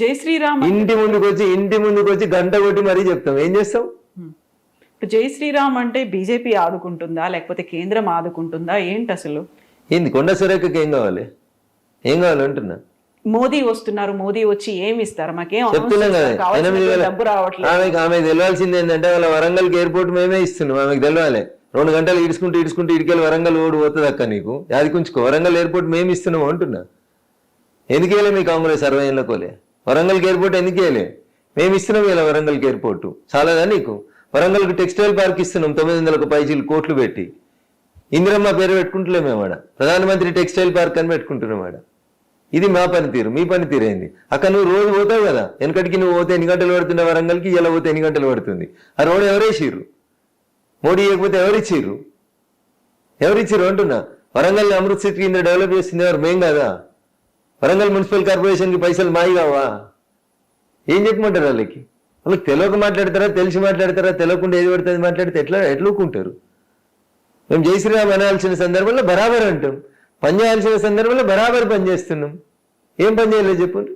జై శ్రీరామ్ ఇంటి ముందుకు వచ్చి గంట కొట్టి మరీ చెప్తాం. ఏం చేస్తాం? జై శ్రీరామ్ అంటే బీజేపీ ఆదుకుంటుందా లేకపోతే కేంద్రం ఆదుకుంటుందా ఏంటి అసలు? ఏంది? కొండ సురేఖకి ఏం కావాలి అంటున్నా. మోదీ వస్తున్నారు, మోదీ వచ్చి ఏమి ఇస్తారు? మాకేం చెప్తున్నాం కదా, డబ్బు రావట్లేదు. ఆమెకు తెలియాల్సింది ఏంటంటే వాళ్ళ వరంగల్కి ఎయిర్పోర్ట్ మేమే ఇస్తున్నాం. ఆమెకు తెలియాలి. 2 గంటలు ఈడ్చుకుంటూ ఇటుకెళ్ళి వరంగల్ ఓడి పోతుంది అక్క. నీకు యాదికుంచుకో, వరంగల్ ఎయిర్పోర్ట్ మేము ఇస్తున్నాం అంటున్నా. ఎందుకు వేయలే మీ కాంగ్రెస్ 60 ఏళ్ళకోలే? వరంగల్కి ఎయిర్పోర్ట్ ఎందుకు వేయలే? మేము ఇస్తున్నాం ఇలా వరంగల్కి ఎయిర్పోర్టు. చాలాదా నీకు? వరంగల్కి టెక్స్టైల్ పార్క్ ఇస్తున్నాం 900 పైచీలు కోట్లు పెట్టి. ఇందిరమ్మ పేరు పెట్టుకుంటలే మేము ఆడ. ప్రధానమంత్రి టెక్స్టైల్ పార్క్ అని పెట్టుకుంటున్నాం ఆడ. ఇది మా పనితీరు. మీ పనితీరు ఏంది? అక్కడ నువ్వు రోజు పోతావు కదా, వెనకటికి నువ్వు పోతే ఎన్ని గంటలు పడుతుండే వరంగల్కి, ఇలా పోతే ఎన్ని గంటలు పడుతుంది? ఆ రోడ్ ఎవరేసిర్రు? మోడీ ఇవ్వకపోతే ఎవరిచ్చిర్రు అంటున్నా. వరంగల్ అమృత్ సిటీ కింద డెవలప్ చేస్తుంది ఎవరు? మేం కదా. వరంగల్ మున్సిపల్ కార్పొరేషన్కి పైసలు మాయి కావా? ఏం చెప్పమంటారు వాళ్ళకి? వాళ్ళకి తెలియక మాట్లాడతారా, తెలిసి మాట్లాడతారా? తెలియకుండా ఏది పడుతుంది మాట్లాడితే ఎట్లా ఊకుంటారు? మేము జై శ్రీరామ్ అనాల్సిన సందర్భంలో బరాబర్ అంటాం, పని చేయాల్సిన సందర్భంలో బరాబర్ పని చేస్తున్నాం. ఏం పని చేయలేదు చెప్పండి.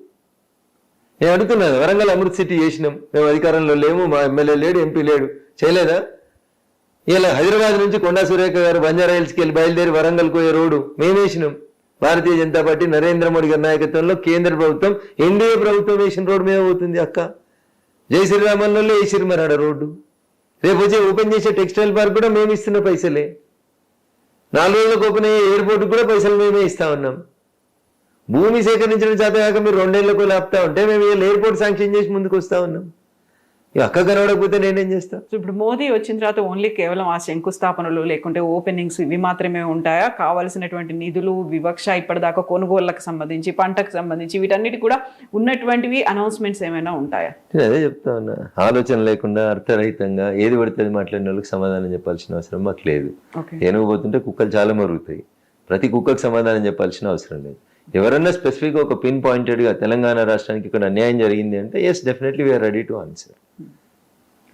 నేను అడుగుతున్నాను. వరంగల్ అమృత్ సిటీ చేసినాం, మేము అధికారంలో లేము, మా ఎమ్మెల్యే లేడు, ఎంపీ లేడు, చేయలేదా? ఇలా హైదరాబాద్ నుంచి కొండా సురేఖ గారు బంజారా హిల్స్కి వెళ్ళి బయలుదేరి వరంగల్కి పోయే రోడ్డు మేము వేసినాం. భారతీయ జనతా పార్టీ నరేంద్ర మోడీ గారి నాయకత్వంలో కేంద్ర ప్రభుత్వం, ఎన్డీఏ ప్రభుత్వం వేసిన రోడ్డు మీద పోతుంది అక్క. జై శ్రీరామన్లో వేసిరు మరి ఆడ రోడ్డు. రేపు వచ్చి ఓపెన్ చేసే టెక్స్టైల్ పార్క్ కూడా మేము ఇస్తున్న పైసలే. 4 రోజులకు ఓపెన్ అయ్యే ఎయిర్పోర్ట్ కూడా పైసలు మేమే ఇస్తా ఉన్నాం. భూమి సేకరించిన చేత కాక మీరు 2 ఏళ్లకు ఆపుతా ఉంటే మేము ఎయిర్పోర్ట్ శాంక్షన్ చేసి ముందుకు వస్తా ఉన్నాం. ఇక అక్క కనబడకపోతే నేనేం చేస్తా? సో ఇప్పుడు మోదీ వచ్చిన తర్వాత ఓన్లీ కేవలం ఆ శంకుస్థాపనలు లేకుంటే ఓపెనింగ్స్ ఇవి మాత్రమే ఉంటాయా? కావాల్సినటువంటి నిధులు, వివక్ష, ఇప్పటిదాకా కొనుగోళ్లకు సంబంధించి, పంటకు సంబంధించి వీటన్నిటి కూడా ఉన్నటువంటివి అనౌన్స్మెంట్స్ ఏమైనా ఉంటాయా? నేను అదే చెప్తా ఉన్నా, ఆలోచన లేకుండా అర్థరహితంగా ఏది పడితే అది మాట్లాడిన వాళ్ళకి సమాధానం చెప్పాల్సిన అవసరం మాకు లేదు. ఏనుగు పోతుంటే కుక్కలు చాలా మరుగుతాయి, ప్రతి కుక్కకు సమాధానం చెప్పాల్సిన అవసరం లేదు. ఎవరన్నా స్పెసిఫిక్ ఒక పిన్ పాయింటెడ్గా తెలంగాణ రాష్ట్రానికి ఇక్కడ అన్యాయం జరిగింది అంటే yes definitely we are ready to answer,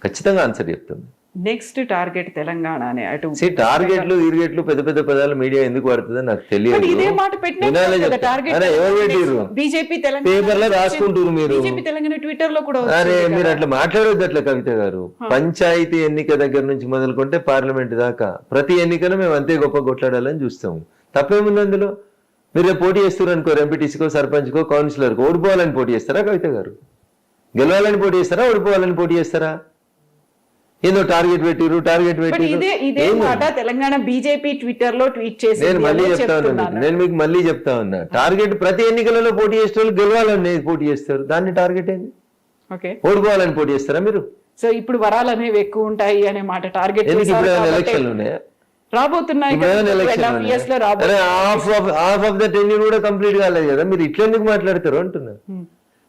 ఖచ్చితంగా ఆన్సర్ చెప్తాం. నెక్స్ట్ టార్గెట్ తెలంగాణ అనే అటు టార్గెట్లు ఈర్గెట్లు పెద్ద పెద్ద పదాలు మీడియా ఎందుకు వాడుతుందో నాకు తెలియదు. ఇదే మాట బీజేపీ పేపర్లో రాసుకుంటారు మీరు. తెలంగాణ ట్విట్టర్ లో కూడా అరే మీరు అట్లా మాట్లాడొద్దు అట్లా కవిత గారు. పంచాయతీ ఎన్నిక దగ్గర నుంచి మొదలుకుంటే పార్లమెంట్ దాకా ప్రతి ఎన్నికను మేము అంతే గొప్ప కొట్లాడాలని చూస్తాము. తప్పేముంది అందులో? మీరు పోటీ చేస్తారు అనుకోరు, ఎంపీటీసీకో సర్పంచ్కో కౌన్సిలర్కో, ఓడిపోవాలని పోటీ చేస్తారా కవిత గారు? గెలవాలని పోటీ చేస్తారా, ఓడిపోవాలని పోటీ చేస్తారా? ఏదో టార్గెట్ పెట్టిరు. ఇదే మాట తెలంగాణ బీజేపీ ట్విట్టర్ లో ట్వీట్ చేసి నేను మళ్ళీ చెప్తా ఉన్నా, నేను మీకు మళ్ళీ చెప్తా ఉన్నా, టార్గెట్ ప్రతి ఎన్నికలలో పోటీ చేసే వాళ్ళు గెలవాలని పోటీ చేస్తారు, దాన్ని టార్గెట్ ఏంది? ఓడిపోవాలని పోటీ చేస్తారా మీరు? సో ఇప్పుడు వరాలు అనేవి ఎక్కువ ఉంటాయి అనే మాట టార్గెట్ ఎలక్షన్లు ఉన్నాయా? రాబోతున్నాయి. హాఫ్ ఆఫ్ ద టెన్యూర్ కూడా కంప్లీట్ కాలేదు కదా, మీరు ఇట్లా ఎందుకు మాట్లాడతారు అంటున్నారు.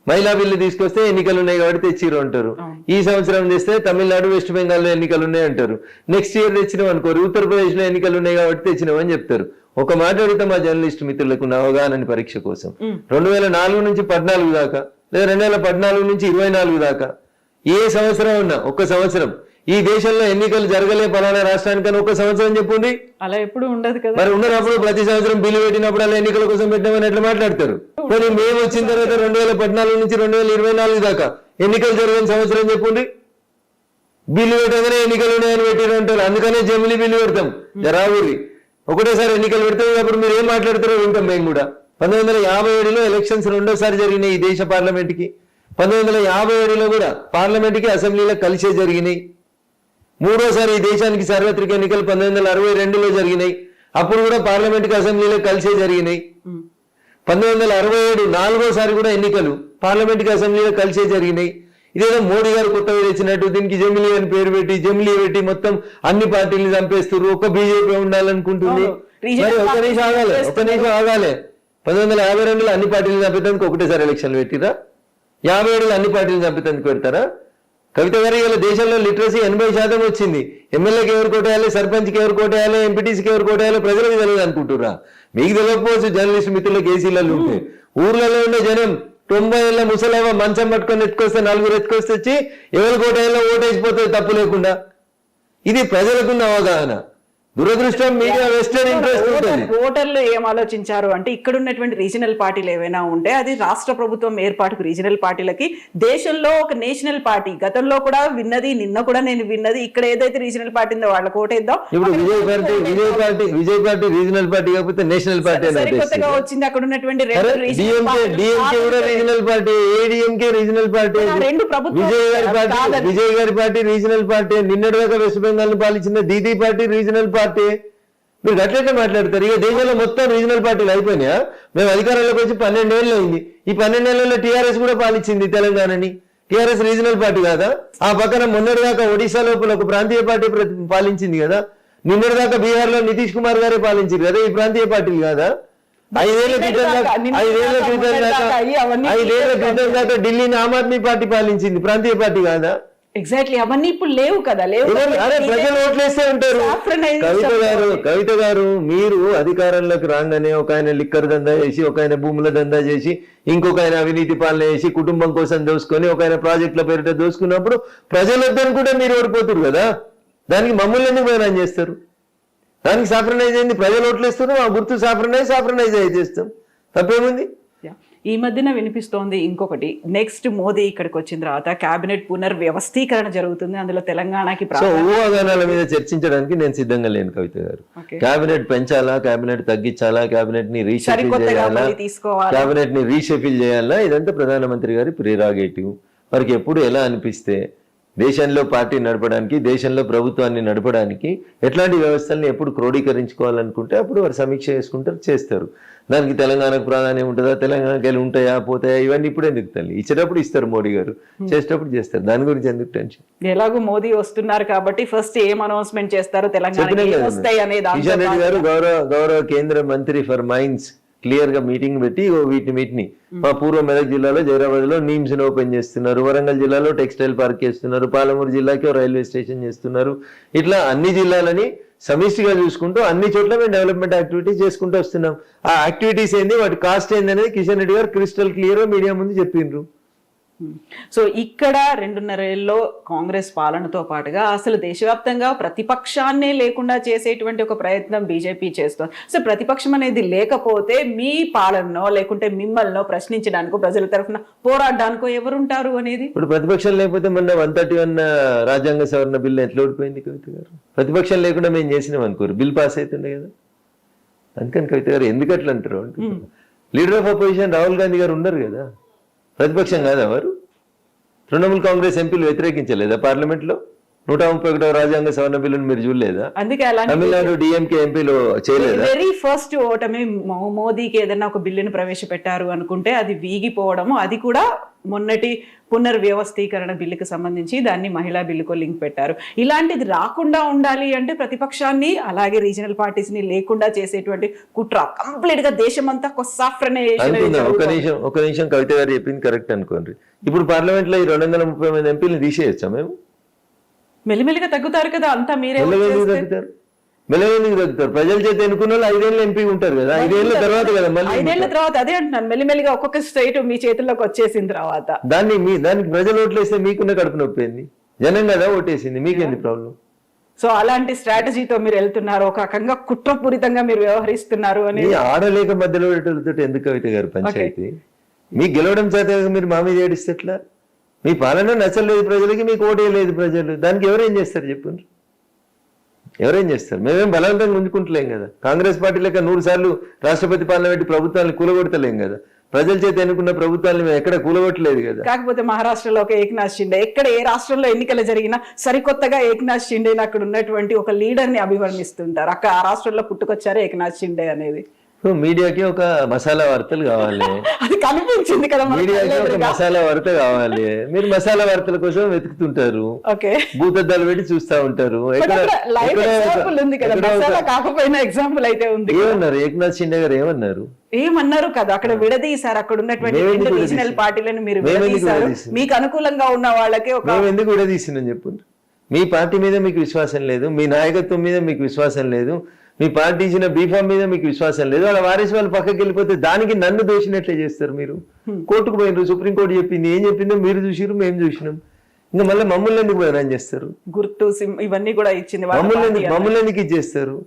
మహిళా బిల్లు తీసుకొస్తే ఎన్నికలు ఉన్నాయి కాబట్టి తెచ్చిరు అంటారు. ఈ సంవత్సరం తెస్తే తమిళనాడు, వెస్ట్ బెంగాల్లో ఎన్నికలు ఉన్నాయి అంటారు. నెక్స్ట్ ఇయర్ తెచ్చినాం అనుకోరు, ఉత్తరప్రదేశ్ లో ఎన్నికలు ఉన్నాయి కాబట్టి తెచ్చినామని చెప్తారు. ఒక మాట అడిగితే మా జర్నలిస్ట్ మిత్రులకు అవగాహన పరీక్ష కోసం 2004 నుంచి 14 దాకా లేదా 2014 నుంచి 24 దాకా ఏ సంవత్సరం ఉన్నా ఒక్క సంవత్సరం ఈ దేశంలో ఎన్నికలు జరగలే పలానా రాష్ట్రానికని ఒక సంవత్సరం చెప్పుంది. అలా ఎప్పుడు ఉండదు కదా. మరి ఉన్నప్పుడు ప్రతి సంవత్సరం బిల్లు పెట్టినప్పుడు అలా ఎన్నికల కోసం పెట్టామని ఎట్లా మాట్లాడతారు? మరి మేము వచ్చిన తర్వాత 2014 నుంచి 2024 దాకా ఎన్నికలు జరిగిన సంవత్సరం చెప్పుంది. బిల్లు పెట్టగానే ఎన్నికలు ఉన్నాయని పెట్టిరు అంటారు, అందుకనే జమిలీ బిల్లు పెడతాం జరావురి. ఒకటేసారి ఎన్నికలు పెడితే అప్పుడు మీరు ఏం మాట్లాడతారో వింటాం మేము కూడా. 1957లో ఎలక్షన్స్ రెండోసారి జరిగినాయి ఈ దేశ పార్లమెంట్ కి. 1957లో కూడా పార్లమెంట్ కి అసెంబ్లీలో కలిసే జరిగినాయి. మూడోసారి ఈ దేశానికి సార్వత్రిక ఎన్నికలు 1962లో జరిగినాయి, అప్పుడు కూడా పార్లమెంట్ కి అసెంబ్లీలో కలిసే జరిగినాయి. 1967 నాలుగోసారి కూడా ఎన్నికలు పార్లమెంట్ కి అసెంబ్లీలో కలిసే జరిగినాయి. ఇదేదో మోడీ గారు కొత్తగా తెచ్చినట్టు దీనికి జమిలీ అని పేరు పెట్టి జమిలీ పెట్టి మొత్తం అన్ని పార్టీలు చంపేస్తారు, ఒక్క బీజేపీ ఉండాలనుకుంటుంది. మరి ఒక నిమిషం ఆగాలి. 1952లో అన్ని పార్టీలు చంపేందుకు ఒకటేసారి ఎలక్షన్లు పెట్టిరా? 57లో అన్ని పార్టీలు చంపేందుకు పెడతారా? కవిత గారు ఇలా దేశంలో లిటరసీ 80% వచ్చింది. ఎమ్మెల్యేకి ఎవరు కోటేయాలి, సర్పంచ్కి ఎవరు కోటేయాలి, ఎంపీటీసీకి ఎవరు కోటేయాలో ప్రజలకు తెలియదు అనుకుంటురా? మీకు తెలియకపోవచ్చు జర్నలిస్ట్ మిత్రులకు ఏసీలలో ఉంటే. ఊర్లలో ఉండే జనం 90 ఏళ్ళ ముసలేవ మంచం పట్టుకొని ఎత్తుకొస్తే 4 ఎత్తుకొస్తే వచ్చి ఎవరు కోటేయాలో ఓటేసిపోతుంది తప్పు లేకుండా. ఇది ప్రజలకున్న అవగాహన. దురదృష్టం మీడియా వెస్టర్న్ ఇంట్రెస్ట్ ఉంటుంది. ఓటర్లు ఏం ఆలోచించారు అంటే ఇక్కడ ఉన్నటువంటి రీజనల్ పార్టీలు ఏవైనా ఉంటే అది రాష్ట్ర ప్రభుత్వం ఏర్పాటుకు రీజనల్ పార్టీలకి దేశంలో ఒక నేషనల్ పార్టీ గతంలో కూడా విన్నది, నిన్న కూడా నేను విన్నది, ఇక్కడ ఏదైతే రీజనల్ పార్టీ ఉందో వాళ్ళ కోటేద్దాం. ఇప్పుడు విజయ్ పార్టీ రీజనల్ పార్టీ కాకపోతే నేషనల్ పార్టీ కొత్తగా వచ్చింది. అక్కడ ఉన్నటువంటి regional party, ADMK regional party, రెండు ప్రభుత్వం విజయ్ గారి పార్టీ రీజనల్ పార్టీ. నిన్నటిదాకా వెస్ట్ బెంగాల్ ను పాలించిన దీదీ పార్టీ రీజనల్ పార్టీ. మీరు అట్లయితే మాట్లాడతారు. ఇక దేశంలో మొత్తం రీజనల్ పార్టీలు అయిపోయినాయా? మేము అధికారంలోకి వచ్చి 12 ఏళ్ళు అయింది. ఈ 12 ఏళ్లలో టీఆర్ఎస్ కూడా పాలించింది తెలంగాణని. టీఆర్ఎస్ రీజనల్ పార్టీ కాదా? ఆ పక్కన మొన్నటిదాకా ఒడిశా లోపల ఒక ప్రాంతీయ పార్టీ పాలించింది కదా. నిన్నటిదాకా బీహార్ లో నితీష్ కుమార్ గారే పాలించింది కదా. ఈ ప్రాంతీయ పార్టీలు కాదా? 5 ఏళ్ల క్రితం దాకా ఢిల్లీని ఆమ్ ఆద్మీ పార్టీ పాలించింది, ప్రాంతీయ పార్టీ కాదా? ఎగ్జాక్ట్లీ అవన్నీ ఇప్పుడు లేవు కదా. ప్రజలు ఓట్లేస్తే ఉంటారు. కవిత గారు మీరు అధికారంలోకి రాగానే ఒక ఆయన లిక్కర్ దందా చేసి, ఒక ఆయన భూముల దందా చేసి, ఇంకొక ఆయన అవినీతి పాలన చేసి, కుటుంబం కోసం దోసుకొని, ఒక ఆయన ప్రాజెక్టుల పేరిట దోసుకున్నప్పుడు ప్రజలొద్దని కూడా మీరు ఓడిపోతారు కదా. దానికి మమ్మల్ని ఎందుకు బయనం చేస్తారు? దానికి సాఫ్రనైజ్ అయింది, ప్రజలు ఓట్లేస్తారు, ఆ గుర్తు సాఫ్రనైజ్ చేస్తాం, తప్పేముంది? ఈ మధ్యన వినిపిస్తోంది ఇంకొకటి, నెక్స్ట్ మోదీ ఇక్కడికి వచ్చిన తర్వాత కేబినెట్ పునర్వ్యవస్థీకరణ జరుగుతుంది, అందులో తెలంగాణకి ఊహాగానాల మీద చర్చించడానికి నేను సిద్ధంగా లేను కవిత గారు. కేబినెట్ పెంచాలా, కేబినెట్ తగ్గించాలా, కేబినెట్ ని రీషెఫిల్ చేయాలా, కేబినెట్ ని రీషెఫిల్ చేయాలా, ఇదంతా ప్రధానమంత్రి గారి ప్రిరాగేటివ్. వారికి ఎప్పుడు ఎలా అనిపిస్తే దేశంలో పార్టీ నడపడానికి, దేశంలో ప్రభుత్వాన్ని నడపడానికి ఎట్లాంటి వ్యవస్థల్ని ఎప్పుడు క్రోడీకరించుకోవాలనుకుంటే అప్పుడు వారు సమీక్ష చేసుకుంటారు, చేస్తారు. దానికి తెలంగాణకు ప్రాధాన్యం ఉంటుందా, తెలంగాణకి వెళ్ళి ఉంటాయా పోతాయా, ఇవన్నీ ఇప్పుడు ఎందుకు తల్లి, ఇచ్చేటప్పుడు ఇస్తారు మోడీ గారు, చేసేటప్పుడు చేస్తారు, దాని గురించి ఎందుకు టెన్షన్. ఎలాగో మోదీ వస్తున్నారు కాబట్టి ఫస్ట్ ఏం అనౌన్స్మెంట్ చేస్తారో తెలంగాణ వస్తాయి అనే కిషన్ రెడ్డి గారు గౌరవ కేంద్ర మంత్రి ఫర్ మైన్స్ క్లియర్ గా మీటింగ్ పెట్టి వీటిని మా పూర్వ మెదక్ జిల్లాలో జైరాబాద్ లో నీమ్స్ ని ఓపెన్ చేస్తున్నారు, వరంగల్ జిల్లాలో టెక్స్టైల్ పార్క్ చేస్తున్నారు, పాలమూరు జిల్లాకి రైల్వే స్టేషన్ చేస్తున్నారు. ఇట్లా అన్ని జిల్లాలని సమిష్టిగా చూసుకుంటూ అన్ని చోట్ల మేము డెవలప్మెంట్ యాక్టివిటీస్ చేసుకుంటూ వస్తున్నాం. ఆ యాక్టివిటీస్ ఏంది, వాటి కాస్ట్ ఏంది అనేది కిషన్ రెడ్డి గారు క్రిస్టల్ క్లియర్ గా మీడియా ముందు చెప్పిండ్రు. సో ఇక్కడ 2.5 ఏళ్ళలో కాంగ్రెస్ పాలనతో పాటుగా అసలు దేశవ్యాప్తంగా ప్రతిపక్షాన్నే లేకుండా చేసేటువంటి ఒక ప్రయత్నం బీజేపీ చేస్తుంది. సో ప్రతిపక్షం అనేది లేకపోతే మీ పాలనలో లేకుంటే మిమ్మల్ని ప్రశ్నించడానికో ప్రజల తరఫున పోరాడడానికో ఎవరుంటారు అనేది. ఇప్పుడు ప్రతిపక్షం లేకపోతే మొన్న 131 రాజ్యాంగ సవరణ బిల్లు ఎట్లా ఓడిపోయింది కవిత గారు? ప్రతిపక్షం లేకుండా మేము చేసినాం అనుకోరు, బిల్ పాస్ అవుతుండే కదా. అందుకని కవిత గారు ఎందుకు అట్లా అంటారు అంటే, leader of opposition Rahul Gandhi గారు ఉన్నారు కదా, ప్రతిపక్షం కాదా వారు? తృణమూల్ కాంగ్రెస్ ఎంపీలు వ్యతిరేకించలేదా పార్లమెంట్ లో? 131వ రాజ్యాంగ సవరణ బిల్లును మీరు చూడలేదా? అందుకే తమిళనాడు డిఎంకే ఎంపీలు చేయలేదా? వెరీ ఫస్ట్ ఓటమి మోదీకి ఏదైనా ఒక బిల్లును ప్రవేశపెట్టారు అనుకుంటే అది వీగిపోవడము, అది కూడా మొన్నటి పునర్వ్యవస్థీకరణ బిల్లుకి సంబంధించి దాన్ని మహిళా బిల్లుకో లింక్ పెట్టారు. ఇలాంటిది రాకుండా ఉండాలి అంటే ప్రతిపక్షాన్ని అలాగే రీజనల్ పార్టీస్ ని లేకుండా చేసేటువంటి కుట్ర కంప్లీట్ గా దేశమంతా ఒక ఒక నిమిషం కవిత గారు చెప్పింది కరెక్ట్ అనుకోండి. ఇప్పుడు పార్లమెంట్ లో ఈ 230 మంది ఎంపీలు తీసేయచ్చా మేము? మెల్లిమెల్లిగా తగ్గుతారు కదా, అంతా మీరే తగ్గుతారు. ప్రజల చేత ఎన్నుకున్న వాళ్ళు 5 ఏళ్ళు ఎంపీ ఉంటారు కదా, 5 ఏళ్ల తర్వాత కదా మళ్ళీ 5 ఏళ్ల తర్వాత. అదే అంటున్నాను, మెల్లిమెల్లిగా ఒక్కొక్క స్టేట్ మీ చేతుల్లోకి వచ్చేసిన తర్వాత దానికి ప్రజలు ఓట్లేస్తే మీకున్న కడుపు నొప్పింది, జనం కదా ఓటేసింది, మీకేంది ప్రాబ్లం? సో అలాంటి స్ట్రాటజీతో మీరు వెళ్తున్నారు, ఒక రకంగా కుట్రపూరితంగా మీరు వ్యవహరిస్తున్నారు అని. ఆడలేక మధ్యలో ఎందుకు కవిత గారు పంచాయతీ? మీకు గెలవడం చేత మీరు మా మీద ఏడిస్తే ఎట్లా? మీ పాలన నచ్చలేదు ప్రజలకి, మీకు ఓటేయలేదు ప్రజలు, దానికి ఎవరేం చేస్తారు చెప్పండి? ఎవరేం చేస్తారు? మేమేం బలవంతంగా ఉంచుకుంటలేం కదా. కాంగ్రెస్ పార్టీ లెక్క 100 సార్లు రాష్ట్రపతి పాలన పెట్టి ప్రభుత్వాన్ని కూలగొడతలేం కదా. ప్రజల చేత ఎన్నుకున్న ప్రభుత్వాన్ని మేము ఎక్కడ కూలగొట్టలేదు కదా. కాకపోతే మహారాష్ట్రలో ఒక ఏక్నాథ్ షిండే, ఎక్కడ ఏ రాష్ట్రంలో ఎన్నికలు జరిగినా సరికొత్తగా ఏక్నాథ్ షిండేని అక్కడ ఉన్నటువంటి ఒక లీడర్ ని అభివర్ణిస్తుంటారు. అక్కడ ఆ రాష్ట్రంలో పుట్టుకొచ్చారు ఏక్నాథ్ షిండే అనేది. మీడియాకి ఒక మసాలా వార్తలు కావాలి, అది కనిపించింది కదా మీడియాకి ఒక మసాలా వార్త కావాలి. మీరు మసాలా వార్తల కోసం వెతుకుతుంటారు, భూతద్దాలు పెట్టి చూస్తా ఉంటారు. కాకపోయినా ఎగ్జాంపుల్ అయితే ఉంది. ఏమన్నారు ఏక్నాథ్ షిండే గారు? ఏమన్నారు కదా, అక్కడ విడదీశారు అక్కడ ఉన్నటువంటి రీజనల్ పార్టీలను. మీరు మీకు అనుకూలంగా ఉన్న వాళ్ళకే ఎందుకు విడదీసిందని చెప్పండి. మీ పార్టీ మీద మీకు విశ్వాసం లేదు, మీ నాయకత్వం మీద మీకు విశ్వాసం లేదు, మీ పార్టీ ఇచ్చిన బీఫామ్ మీద మీకు విశ్వాసం లేదు, వాళ్ళ వారిసు వాళ్ళు పక్కకి వెళ్ళిపోతే దానికి నన్ను దోషినట్లే చేస్తారు. మీరు కోర్టుకు పోయినారు, సుప్రీంకోర్టు చెప్పింది, ఏం చెప్పిందో మీరు చూసిరు, మేము చూసినాం, ఇంకా మళ్ళీ మమ్మల్ని ఎందుకు బదనాం చేస్తారు? గుర్తు ఇవన్నీ కూడా ఇచ్చింది, మమ్మల్ని ఎందుకు ఇచ్చేస్తారు?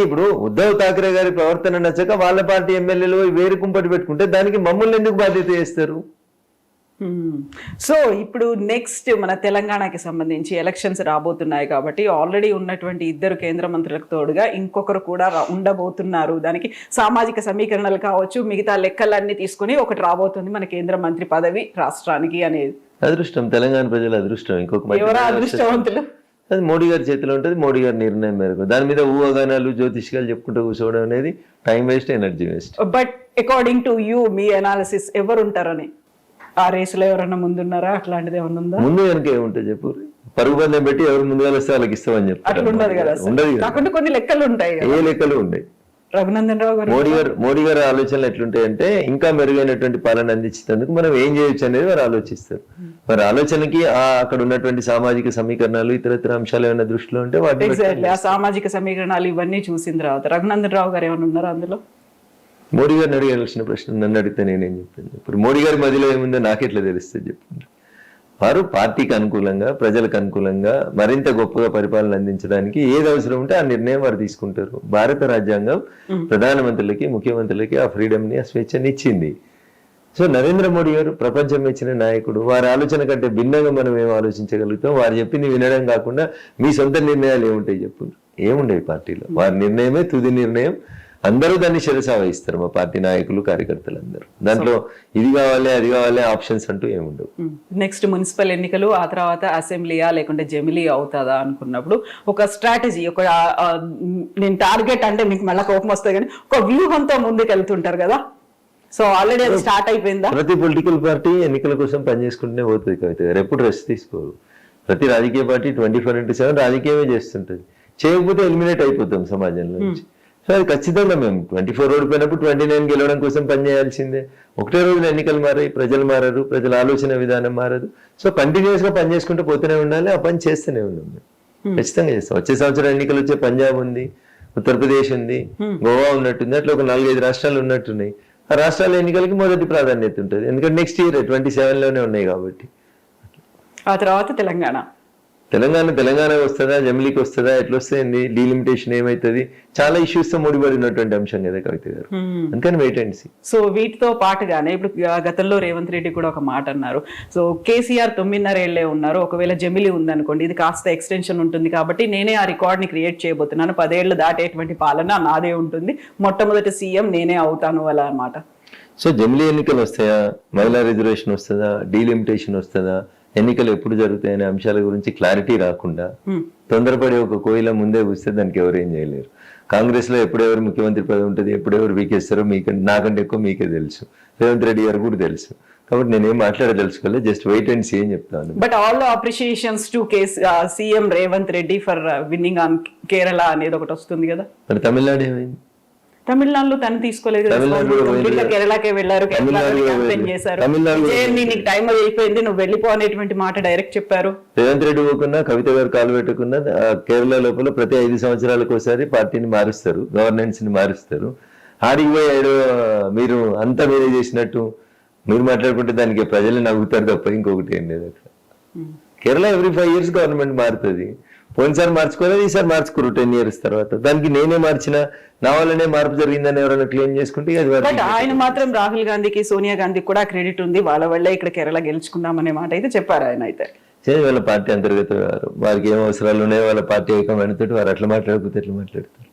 ఇప్పుడు ఉద్ధవ్ ఠాక్రే గారి ప్రవర్తన నచ్చక వాళ్ళ పార్టీ ఎమ్మెల్యేలు వేరు కుంపటి పెట్టుకుంటే దానికి మమ్మల్ని ఎందుకు బాధ్యత చేస్తారు? సో ఇప్పుడు నెక్స్ట్ మన తెలంగాణకి సంబంధించి ఎలక్షన్స్ రాబోతున్నాయి కాబట్టి ఆల్రెడీ ఉన్నటువంటి 2 కేంద్ర మంత్రులకు తోడుగా ఇంకొకరు కూడా ఉండబోతున్నారు. దానికి సామాజిక సమీకరణలు కావచ్చు, మిగతా లెక్కలన్నీ తీసుకుని ఒకటి రాబోతుంది మన కేంద్ర మంత్రి పదవి రాష్ట్రానికి అనేది. అదృష్టం, తెలంగాణ ప్రజల అదృష్టం. ఎవరా అదృష్టవంతులు? అది మోడీ గారి చేతిలో ఉంటుంది, మోడీ గారి నిర్ణయం మేరకు. దాని మీద ఊహాగానాలు జ్యోతిష్కాలు చెప్పుకుంటూ కూర్చోవడం అనేది time waste, energy waste. But according to you, me analysis ఎవరు ఉంటారని? ఆ రేసులో ఎవరన్నా ముందున్నారా? అట్లాంటిది ఏమన్నా ఉందా? ముందు వెనక ఏముంటుంది చెప్పు? పరుగు పందెం పెట్టి ఎవరు ముందుగా వస్తే వాళ్ళకి ఇస్తామని చెప్తారు. అట్లా ఉండదు కదా, ఉండదు. కాకుండా కొన్ని లెక్కలు ఉంటాయి. ఏ లెక్కలు ఉంటాయి? రఘునందన్ రావు గారు, మోడీ గారి ఆలోచనలు ఎట్లుంటాయంటే, ఇంకా మెరుగైనటువంటి పాలన అందించేందుకు మనం ఏం చేయొచ్చు అనేది వారు ఆలోచిస్తారు. వారి ఆలోచనకి అక్కడ ఉన్నటువంటి సామాజిక సమీకరణాలు, ఇతర అంశాలు ఏమైనా దృష్టిలో ఉంటే వాటి ఆ సామాజిక సమీకరణాలు ఇవన్నీ చూసిన తర్వాత రఘునందన్ రావు గారు ఏమైనా ఉన్నారా అందులో? మోడీ గారిని అడిగాల్సిన ప్రశ్న నన్ను అడిగితే నేనేం చెప్పాను? ఇప్పుడు మోడీ గారి మధ్యలో ఏముందో నాకెట్లా తెలుస్తుంది చెప్పండి. వారు పార్టీకి అనుకూలంగా, ప్రజలకు అనుకూలంగా మరింత గొప్పగా పరిపాలన అందించడానికి ఏది అవసరం ఉంటే ఆ నిర్ణయం వారు తీసుకుంటారు. భారత రాజ్యాంగం ప్రధానమంత్రులకి, ముఖ్యమంత్రులకి ఆ ఫ్రీడమ్ ని, ఆ స్వేచ్ఛని ఇచ్చింది. సో నరేంద్ర మోడీ గారు ప్రపంచం ఇచ్చిన నాయకుడు. వారి ఆలోచన కంటే భిన్నంగా మనం ఏం ఆలోచించగలుగుతాం? వారు చెప్పింది వినడం కాకుండా మీ సొంత నిర్ణయాలు ఏముంటాయి చెప్పండి? ఏముండేవి పార్టీలో. వారి నిర్ణయమే తుది నిర్ణయం. అందరూ దాన్ని శిరసా వహిస్తారు, మా పార్టీ నాయకులు కార్యకర్తలు అందరూ. దాంట్లో ఇది కావాలి అది కావాలి ఆప్షన్స్ అంటూ ఏముండవు. నెక్స్ట్ మున్సిపల్ ఎన్నికలు, ఆ తర్వాత అసెంబ్లీయా లేకుంటే జమిలీ అవుతుందా అనుకున్నప్పుడు ఒక స్ట్రాటజీ, ఒక నేను టార్గెట్ అంటే మీకు మళ్ళీ కోపం వస్తుంది కానీ ఒక వ్యూహంతో ముందుకు వెళ్తుంటారు కదా. సో ఆల్రెడీ అది స్టార్ట్ అయిపోయిందా? ప్రతి పొలిటికల్ పార్టీ ఎన్నికల కోసం పనిచేసుకుంటూనే పోతుంది కవిత గారు, ఎప్పుడు రెస్ట్ తీసుకోరు. ప్రతి రాజకీయ పార్టీ 24/7 రాజకీయమే చేస్తుంటది. చేయకపోతే ఎలిమినేట్ అయిపోతాం సమాజంలో నుంచి. సో అది ఖచ్చితంగా మేము 24 ఓడిపోయినప్పుడు 29 గెలవడం కోసం పనిచేయాల్సిందే. ఒకటే రోజున ఎన్నికలు మారాయి, ప్రజలు మారరు, ప్రజల ఆలోచన విధానం మారదు. సో కంటిన్యూస్ గా పని చేసుకుంటూ పోతూనే ఉండాలి, ఆ పని చేస్తూనే ఉన్నాం మేము. ఖచ్చితంగా చేస్తాం. వచ్చే సంవత్సరం ఎన్నికలు వచ్చే పంజాబ్ ఉంది, ఉత్తరప్రదేశ్ ఉంది, గోవా ఉన్నట్టుంది, అట్లా ఒక 4-5 రాష్ట్రాలు ఉన్నట్టున్నాయి. ఆ రాష్ట్రాల ఎన్నికలకి మొదటి ప్రాధాన్యత ఉంటుంది, ఎందుకంటే నెక్స్ట్ ఇయర్ 27లోనే ఉన్నాయి కాబట్టి. ఆ తర్వాత తెలంగాణ వస్తుందా, జమిలీకి వస్తుందా, ఎట్లా వస్తుంది, డీలిమిటేషన్ ఏమవుతుంది, చాలా ఇష్యూస్ తో ముడిపడినటువంటి అంశం కదా కవిత గారు. అందుకని వెయిట్ అండ్ సీ. సో వీటితో పాటుగానే ఇప్పుడు గతంలో రేవంత్ రెడ్డి కూడా ఒక మాట అన్నారు. సో కేసీఆర్ 9.5 ఏళ్లే ఉన్నారు, ఒకవేళ జమిలీ ఉందనుకోండి ఇది కాస్త ఎక్స్టెన్షన్ ఉంటుంది కాబట్టి నేనే ఆ రికార్డ్ ని క్రియేట్ చేయబోతున్నాను, 10 ఏళ్లు దాటేటువంటి పాలన నాదే ఉంటుంది, మొట్టమొదటి సీఎం నేనే అవుతాను అలా అన్నమాట. సో జమిలీ ఎన్నికలు వస్తాయా, మహిళా రిజర్వేషన్ వస్తుందా, డీలిమిటేషన్ వస్తుందా, ఎన్నికలు ఎప్పుడు జరుగుతాయనే అంశాల గురించి క్లారిటీ రాకుండా తొందరపడి ఒక కోయిల ముందే కూస్తే దానికి ఎవరేం చేయలేరు. కాంగ్రెస్ లో ఎప్పుడెవరు ముఖ్యమంత్రి పదవి ఉంటుంది, ఎప్పుడెవరు వీకేస్తారో నాకంటే ఎక్కువ మీకే తెలుసు, రేవంత్ రెడ్డి గారు కూడా తెలుసు. కాబట్టి నేనేం మాట్లాడదలుచుకోలేదు, జస్ట్ వెయిట్ అండ్ సీ అని చెప్తాను. But all appreciations to CM Revanth Reddy for winning on Kerala అనేది ఒకటి వస్తుంది కదా. మరి తమిళనాడు ఏమైంది? తమిళనాడులో తను తీసుకోలేదు, కేరళకే వెళ్ళారు, క్యాంపెయిన్ చేశారు, నీకు టైం అయిపోయింది నువ్వు వెళ్ళిపో అనేటువంటి మాట డైరెక్ట్ చెప్పారు. రేవంత్ రెడ్డి పోకున్నా, కవిత గారు కాలు పెట్టుకున్నా కేరళ లోపల ప్రతి 5 సంవత్సరాలకు ఒకసారి పార్టీని మారుస్తారు, గవర్నెన్స్ ని మారుస్తారు. ఆడికి పోయాడు మీరు అంతా మీరే చేసినట్టు మీరు మాట్లాడుకుంటే దానికి ప్రజలు నవ్వుతారు తప్ప ఇంకొకటి ఏం లేదు అక్కడ. కేరళ every 5 years గవర్నమెంట్ మారుతుంది. పోయినసారి మార్చుకోలేదు, ఈసారి మార్చుకోరు 10 years తర్వాత. దానికి నేనే మార్చిన, నా వల్లనే మార్పు జరిగిందని ఎవరైనా క్లెయిమ్ చేసుకుంటే అది. బట్ ఆయన మాత్రం రాహుల్ గాంధీకి, సోనియా గాంధీకి కూడా క్రెడిట్ ఉంది, వాళ్ళ వల్లే ఇక్కడ కేరళ గెలుచుకున్నామనే మాట అయితే చెప్పారు ఆయన. అయితే వాళ్ళ పార్టీ అంతర్గత వారు, వారికి ఏం అవసరాలు ఉన్నాయో వాళ్ళ పార్టీ ఏకమైనతో వారు అట్లా మాట్లాడకపోతే ఎట్లా మాట్లాడతారు.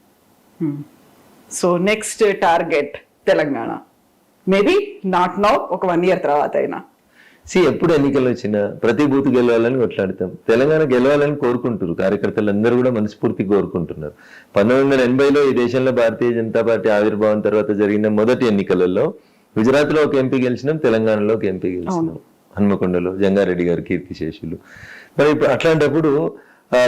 So next target Telangana, maybe not now, ఒక 1 year తర్వాత అయినా. ఎప్పుడు ఎన్నికలు వచ్చినా ప్రతి బూత్ గెలవాలని కొట్లాడతాం. తెలంగాణ గెలవాలని కోరుకుంటారు కార్యకర్తలు అందరూ కూడా, మనస్ఫూర్తి కోరుకుంటున్నారు. 1980లో ఈ దేశంలో భారతీయ జనతా పార్టీ ఆవిర్భావం తర్వాత జరిగిన మొదటి ఎన్నికలలో గుజరాత్ లో ఒక ఎంపీ గెలిచినాం, తెలంగాణలో ఒక ఎంపీ గెలిచినాం, హన్మకొండలో జంగారెడ్డి గారు కీర్తిశేషులు. మరి ఇప్పుడు అట్లాంటప్పుడు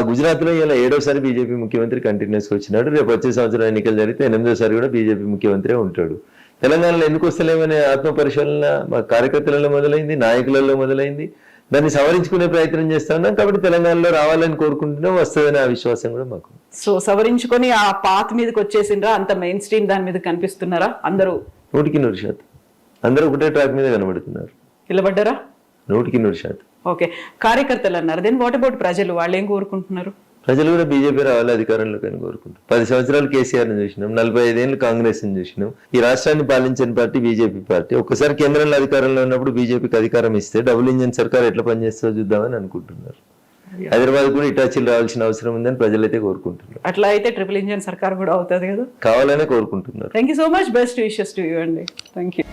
గుజరాత్ లో ఇలా 7వసారి బీజేపీ ముఖ్యమంత్రి కంటిన్యూస్ గా వచ్చినాడు. రేపు వచ్చే సంవత్సరం ఎన్నికలు జరిగితే 8వసారి కూడా బీజేపీ ముఖ్యమంత్రి ఉంటాడు. తెలంగాణలో ఎందుకు వస్తలేమనే ఆత్మ పరిశీలన మా కార్యకర్తలలో మొదలైంది, నాయకులలో మొదలైంది. దాన్ని సవరించుకునే ప్రయత్నం చేస్తా ఉన్నాం. కాబట్టి తెలంగాణలో రావాలని కోరుకుంటున్నాం, వస్తుందని ఆ విశ్వాసం కూడా మాకు. సో సవరించుకొని ఆ పాత్ మీదకి వచ్చేసిండ్రా, అంత మెయిన్ స్ట్రీమ్ దాని మీద కనిపిస్తున్నారా అందరూ? 100% అందరూ ఒకటే ట్రాక్ మీద కనబడుతున్నారు. నిలబడ్డారా? 100%. ఓకే, కార్యకర్తలు అన్నారు. దెన్ వాట్ అబౌట్ ప్రజలు, వాళ్ళు ఏం కోరుకుంటున్నారు? ప్రజలు కూడా బీజేపీ రావాలి అధికారంలోకి అని కోరుకుంటారు. 10 సంవత్సరాలు కేసీఆర్ ని చూసినాం, 45 ఏళ్ళు కాంగ్రెస్ ని చూసినాం. ఈ రాష్ట్రాన్ని పాలించిన పార్టీ బీజేపీ పార్టీ. ఒక్కసారి కేంద్రంలో అధికారంలో ఉన్నప్పుడు బీజేపీకి అధికారం ఇస్తే డబుల్ ఇంజిన్ సర్కార్ ఎట్లా పనిచేస్తుందో చూద్దామని అనుకుంటున్నారు. హైదరాబాద్ కూడా ఇటాచీలు రావాల్సిన అవసరం ఉందని ప్రజలైతే కోరుకుంటున్నారు. అట్లా అయితే ట్రిపుల్ ఇంజిన్ సర్కార్ కూడా అవుతుంది కదా, కావాలనే కోరుకుంటున్నారు. Thank you so much, best wishes to you అండి. Thank you.